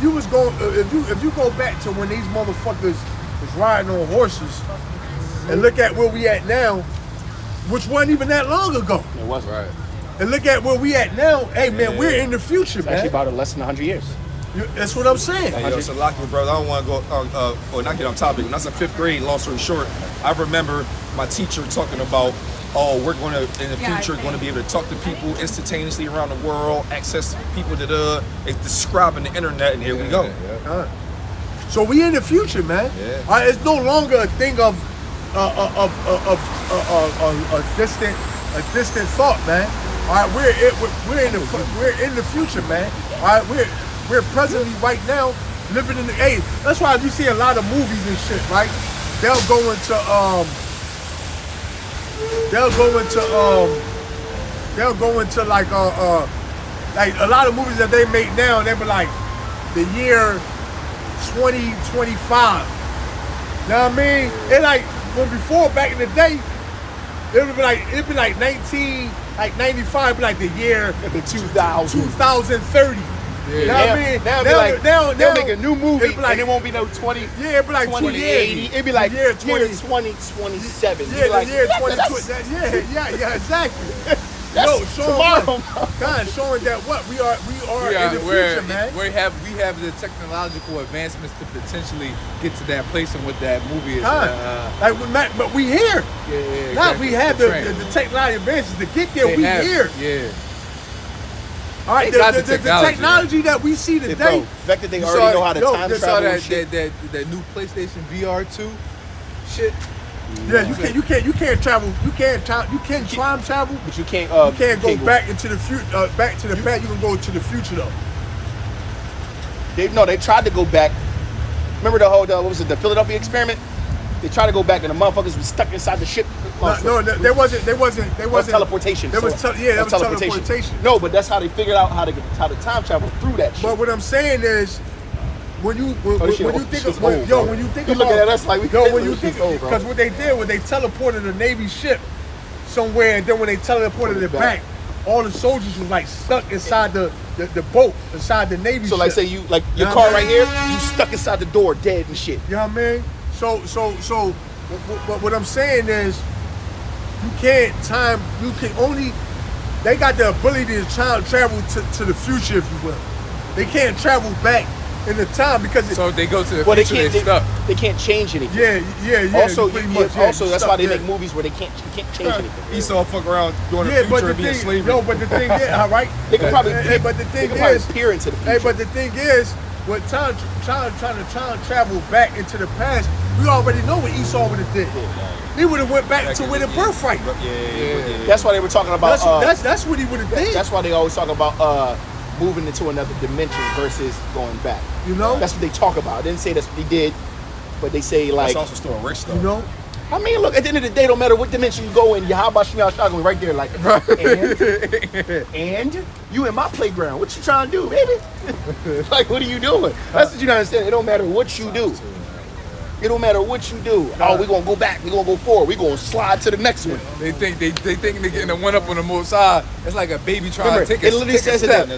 you was going, if you go back to when these motherfuckers was riding on horses, and look at where we at now, which wasn't even that long ago. It wasn't. Right. And look at where we at now. Hey man, we're in the future, it's man. Actually, about less than 100 years. That's what I'm saying. Hey, yo, so Lockwood, brother, I don't want to go, or not get on topic. When I was in 5th grade, long story short, I remember my teacher talking about, we're going to, in the future, going to be able to talk to people instantaneously around the world, access people to it's describing the internet, and here we go. So we in the future, man. It's no longer a thing of a distant thought, man. All right, we're in the future, man. All right, we're presently right now living in the age. That's why you see a lot of movies and shit, right? They'll go into like a lot of movies that they make now. They be like the year 2025. You know what I mean? It like when before back in the day, it'd be like 1995, it'd be like the year 2030. Yeah. You know what I mean? Now they'll make a new movie like, and it won't be no 20. Yeah, it'd be like 2080. It'd be like year 2027. Yeah, like, the year 2020. Yeah, exactly. Tomorrow. Showing that we are in the future, man. We have the technological advancements to potentially get to that place and what that movie is. But we here. Yeah. Now we have the technological advances to get there. Here. Yeah. All right, the technology that we see today. Bro, the fact that they already know how to time travel and shit. That new PlayStation VR 2 shit. Yeah, you can't travel. You can time travel, but you can't go back into the future. Back to the past. You can go to the future though. They tried to go back. Remember the Philadelphia experiment? They tried to go back and the motherfuckers was stuck inside the ship. No, there wasn't. There was teleportation. There was teleportation. No, but that's how they figured out how to time travel through that shit. But what I'm saying is, when you think you looking at us like we because what they did was they teleported a Navy ship somewhere, and then when they teleported it back, all the soldiers was like stuck inside the boat, inside the Navy ship. So like say your car right here, you stuck inside the door dead and shit. You know what I mean? So what I'm saying is they got the ability to travel to the future, if you will. They can't travel back in the time because so they go to the future. They can't change anything. Yeah. Also, that's why they make movies where you can't change anything. Esau fuck around going to the future and being slavery. But the thing is, all right. They could probably peer into the future. Hey, but the thing is, when trying to travel back into the past, we already know what Esau would have did. He would have went back to where the birthright. Yeah. That's why they were talking about. That's what he would have did. That's why they always talk about moving into another dimension versus going back. You know, that's what they talk about. I didn't say that's what they did, but they say like. That's also still a risk, though. You know. I mean, look. At the end of the day, no matter what dimension you go in, Yahweh Shemiah Shagami right there, like, and you in my playground. What you trying to do, baby? Like, what are you doing? That's what you don't understand. It don't matter what you do. It don't matter what you do. Oh, we're gonna go back. We're gonna go forward. We're gonna slide to the next one. They think they're getting a one up on the Most High. It's like a baby trying to take a step. It literally says that. No.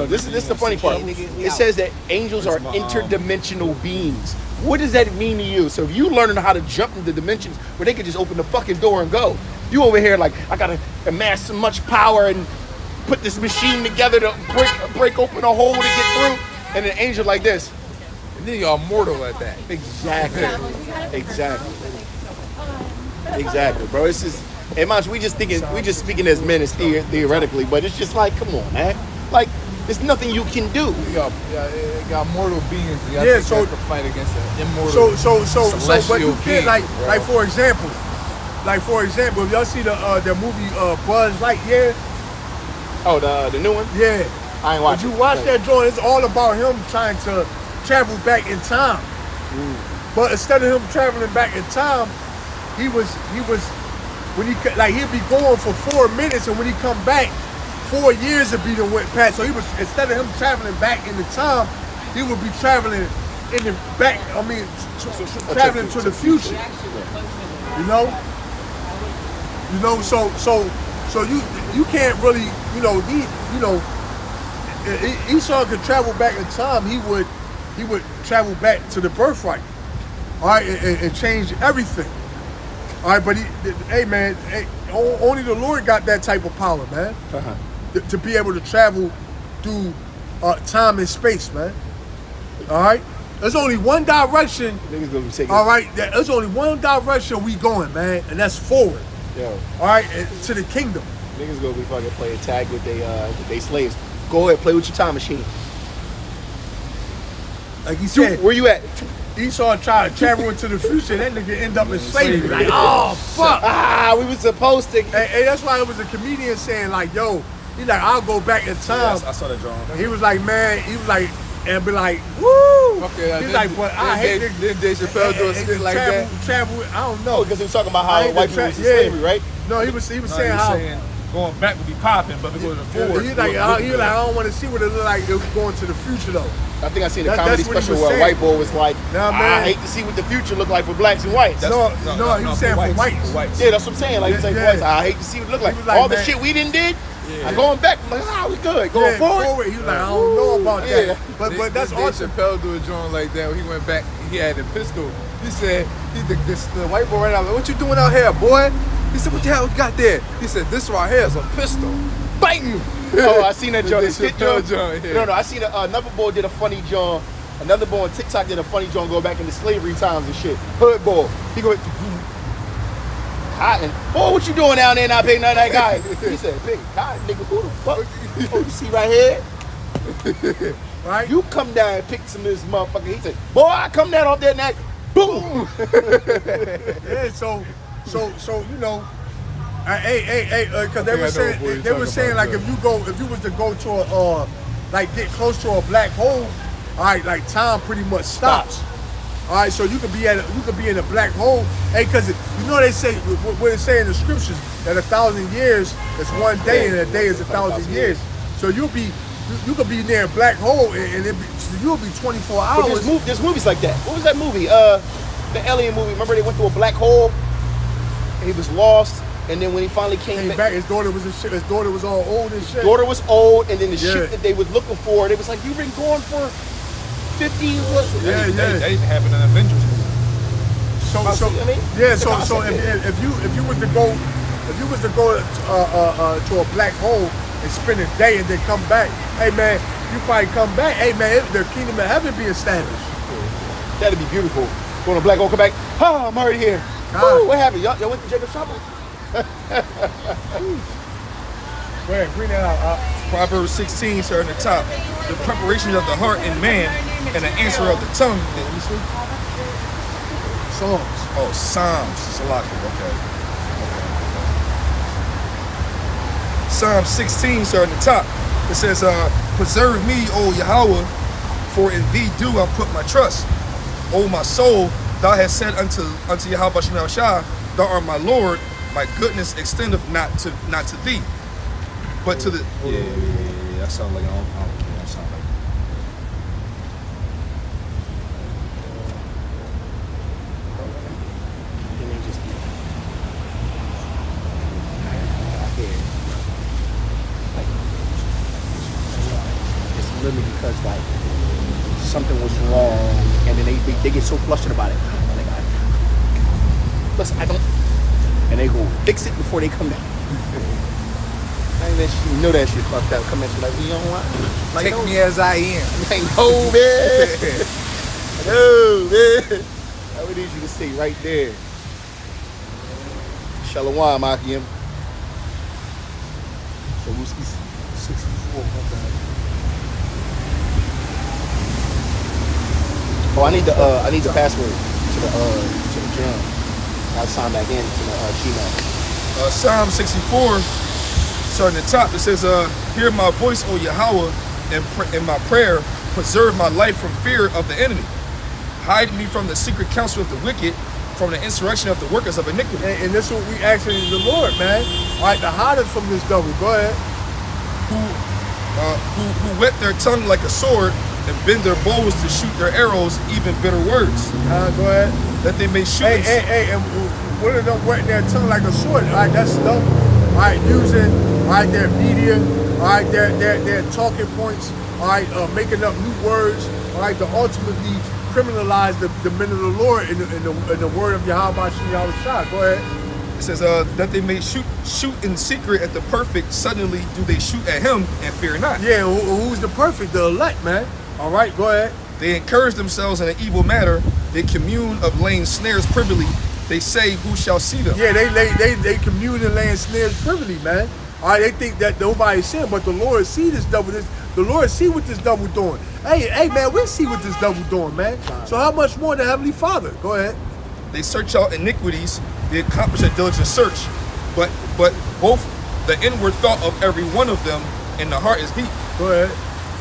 This is the funny part. It says that angels are interdimensional beings. What does that mean to you? So if you learning how to jump into dimensions where they could just open the fucking door and go, you over here like, I gotta amass so much power and put this machine together to break open a hole to get through, and an angel like this. And then y'all mortal at that. Exactly. Exactly, bro. It's just, and Manch, we just speaking as men as theoretically, but it's just like, come on, man. Like, there's nothing you can do. Y'all got mortal beings. And y'all Yeah, think so- y'all can fight against an immortal. But you celestial can't being, like bro. for example, if y'all see the movie Buzz Lightyear, Oh, the new one? yeah. I ain't If watching. you watch that joint, it's all about him trying to travel back in time. But instead of him traveling back in time, he was when he'd be going for 4 minutes, and when he come back, 4 years would be the went past. So he was, instead of him traveling back in the time, he would be traveling in the back. I mean, traveling to the future. You know, so you can't really, Esau could travel back in time. He would travel back to the birthright, all right, and change everything, all right. But hey man, only the Lord got that type of power, man, to be able to travel through time and space, man. All right, there's only one direction. Niggas gonna be taking. All right, there's only one direction we going, man, and that's forward. Yo, All right, to the kingdom. niggas gonna be fucking playing tag with they slaves. Go ahead, play with your time machine. Like he said, Where you at? Esau tried to travel into the future. That nigga end up in slavery. Like, oh fuck. We was supposed to. Hey, that's why it was a comedian saying like, yo, he's like, I'll go back in time. I saw that drawing. He was like, man, and be like, woo. Okay, He's like, but I hate this. Did Dave Chappelle do a skit like that? Travel, I don't No, know. because he was talking about I how hate white the people was in yeah. slavery, right? No, he was saying He how. was saying going back would be popping, but if we go to the forward, He's like, I don't want to see what it look like if we going to the future though. I think I seen a That's comedy what he special was where a saying. white boy was like, Nah, I man. hate to see what the future look like for blacks and whites. No, he was saying for whites. For whites. Yeah, that's what I'm saying. Like, Yeah, it's like, yeah. boys, I hate to see what it look like. He was like, All the man. shit we done did, I'm going back. I'm like, we good. Going forward. He was like, I don't know about Yeah. that. But that's Dave awesome. Chappelle do a joint like that when he went back. He had a pistol. He said, the white boy right out, like, what you doing out here, boy? He said, what the hell you got there? He said, this right here is a pistol. Bang! Oh, I seen that The joint. Dave The skit Chappelle joint. joint, yeah. No, I seen another boy did a funny joint. Another boy on TikTok did a funny joint going back into slavery times and shit. Hood boy. He go, Cotton. Boy, what you doing down there not paying none of that guy? He said, big Cotton, nigga, who the fuck? Oh, you see right here? Right? You come down and pick some of this motherfucker. He said, boy, I come down off that neck. Boom! Yeah, so because they were saying like if you was to go to a like get close to a black hole, all right, like time pretty much stops. All right, so you could be in a black hole. Hey, because you know they say what it say in the scriptures that 1,000 years is one day and a day is 1,000 years. So you could be near a black hole and you'll be 24 But hours. there's movies like that. What was that movie? The Alien movie. Remember they went through a black hole and he was lost, and then when he finally came back, His daughter was all old and shit. daughter was old, and then the Yeah. shit that they was looking for, they was like, you've been gone for 50 what? Yeah. That even happened in Avengers movie. So if you was to go to a black hole and spend a day and then come back, hey man, you probably come back, hey man, the kingdom of heaven be established. That'd be beautiful. Go to a black hole, come back. Oh, I'm already here. God. Woo, what happened? Y'all went to Jacob Shopping? Go ahead, bring that out. Proverbs 16 starting at the top. The preparations of the heart in man and the answer of the tongue. Let me see. Psalms. Oh, Psalms. It's a lot of them. Okay. Psalm 16 starting at the top. It says, preserve me, O Yahweh, for in thee do I put my trust. O my soul, thou hast said unto Yahweh Shem Shah, thou art my Lord, my goodness extendeth not to thee, but to the. Yeah. That sounds like I don't sound like. It's literally because like something was wrong And then they get so flustered about it. Like, listen, I don't. And they go fix it before they come down. And then you know that shit fucked up. Come in like, you don't want. Like, Take no, me as I am. like, no, man. No, man. I would need you to stay right there. Shalom, Akim. So Wuski's 64. Oh, I need the password to the drum. I'll sign back in to the Gmail. Psalm 64, starting at the top, it says, hear my voice, O Yahweh, and in my prayer, preserve my life from fear of the enemy. Hide me from the secret counsel of the wicked, from the insurrection of the workers of iniquity. And this is what we asking the Lord, man. All right, to hide us from this devil. Go ahead. Who whet their tongue like a sword and bend their bows to shoot their arrows, even bitter words. Go ahead. That they may shoot. Hey, and what are them wetting their tongue like a sword? All right, that's stuff. All right, using, all right, their media, all right, their talking points, all right, making up new words, all right, to ultimately criminalize the men of the Lord in the word of Yahweh Shem Yahushua. Go ahead. It says that they may shoot in secret at the perfect. Suddenly do they shoot at him and fear not. Yeah, who's the perfect? The elect, man. All right, go ahead. They encourage themselves in an evil matter. They commune of laying snares privily. They say, who shall see them? Yeah, they commune and laying snares privily, man. All right, they think that nobody's seeing, but the Lord see this devil. The Lord see what this devil doing. Hey, man, we see what this devil doing, man. So how much more the Heavenly Father? Go ahead. They search out iniquities. They accomplish a diligent search. But both the inward thought of every one of them and the heart is deep. Go ahead.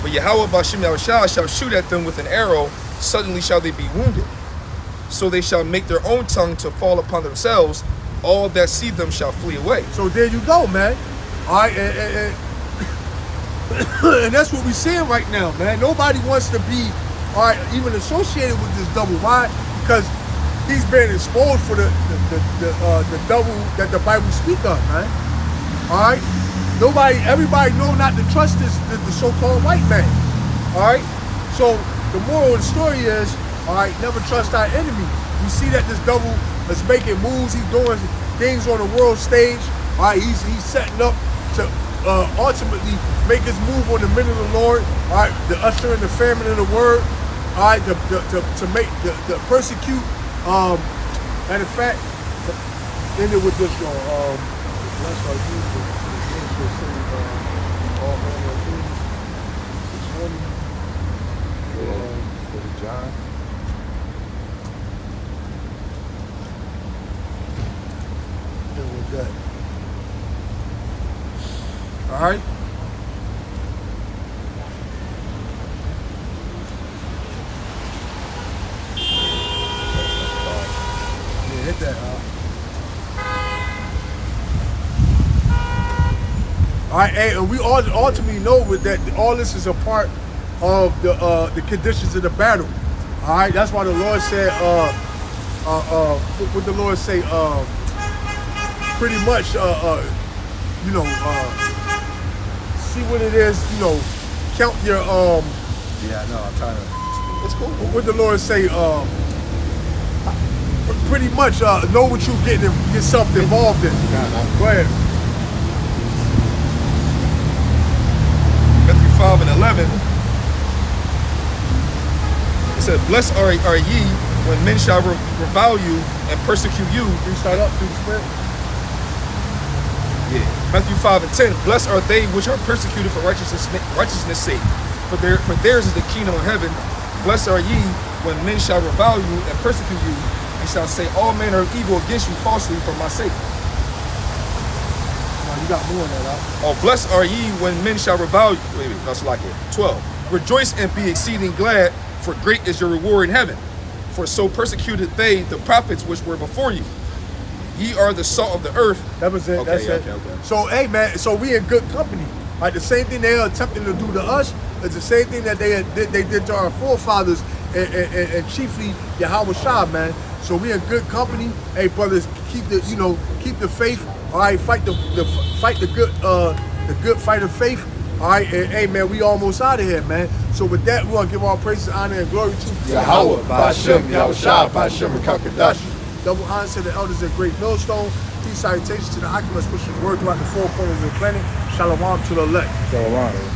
But Yahweh Bashem Yahushua shall shoot at them with an arrow. Suddenly shall they be wounded. So they shall make their own tongue to fall upon themselves. All that see them shall flee away. So there you go, man. All right, and that's what we're seeing right now, man. Nobody wants to be, all right, even associated with this devil. Why? Because he's been exposed for the devil that the Bible speak of, man. All right. Everybody know not to trust the so-called white man. All right. So the moral of the story is, all right, never trust our enemy. We see that this devil is making moves. He's doing things on the world stage. All right, he's setting up to ultimately make his move on the men of the Lord. All right, to usher in the famine of the word. All right, to make the persecute. Matter of fact, end it with this one. Bless our youth. All manner of things. 620. John. Deal with that. All right. Yeah, hit that. All right, hey, and we all ultimately know that all this is a part of the conditions of the battle. All right, that's why the Lord said, what the Lord say, pretty much, see what it is, count your, Yeah, I know. I'm trying to. It's cool. what the Lord say, pretty much know what you're getting yourself involved in. Go ahead. Matthew 5:11. It said, blessed are ye when men shall revile you and persecute you. Can you start up through the script? Yeah. Matthew 5:10. Blessed are they which are persecuted for righteousness' sake, for theirs is the kingdom of heaven. Blessed are ye when men shall revile you and persecute you, and shall say all manner of evil against you falsely for my sake. No, you got more than that. Oh, blessed are ye when men shall revile you. Wait, that's like it. 12. Rejoice and be exceeding glad, for great is your reward in heaven. For so persecuted they the prophets which were before you. Ye are the salt of the earth. That was it. Okay, That's it. okay. So, hey, man, so we in good company. Like the same thing they are attempting to do to us is the same thing that they did to our forefathers and chiefly Yahweh Shah, man. So we in good company. Hey, brothers, keep the faith. All right, fight the good fight of faith. All right, and hey, man, we almost out of here, man. So with that, we want to give all praises, honor, and glory to Yahweh, Bashem, Yahushua, Bashem, Kakadash. Double honor to the elders at Great Millstone. Peace salutations to the Oculus, pushing word throughout the four corners of the planet. Shalom to the elect. Shalom.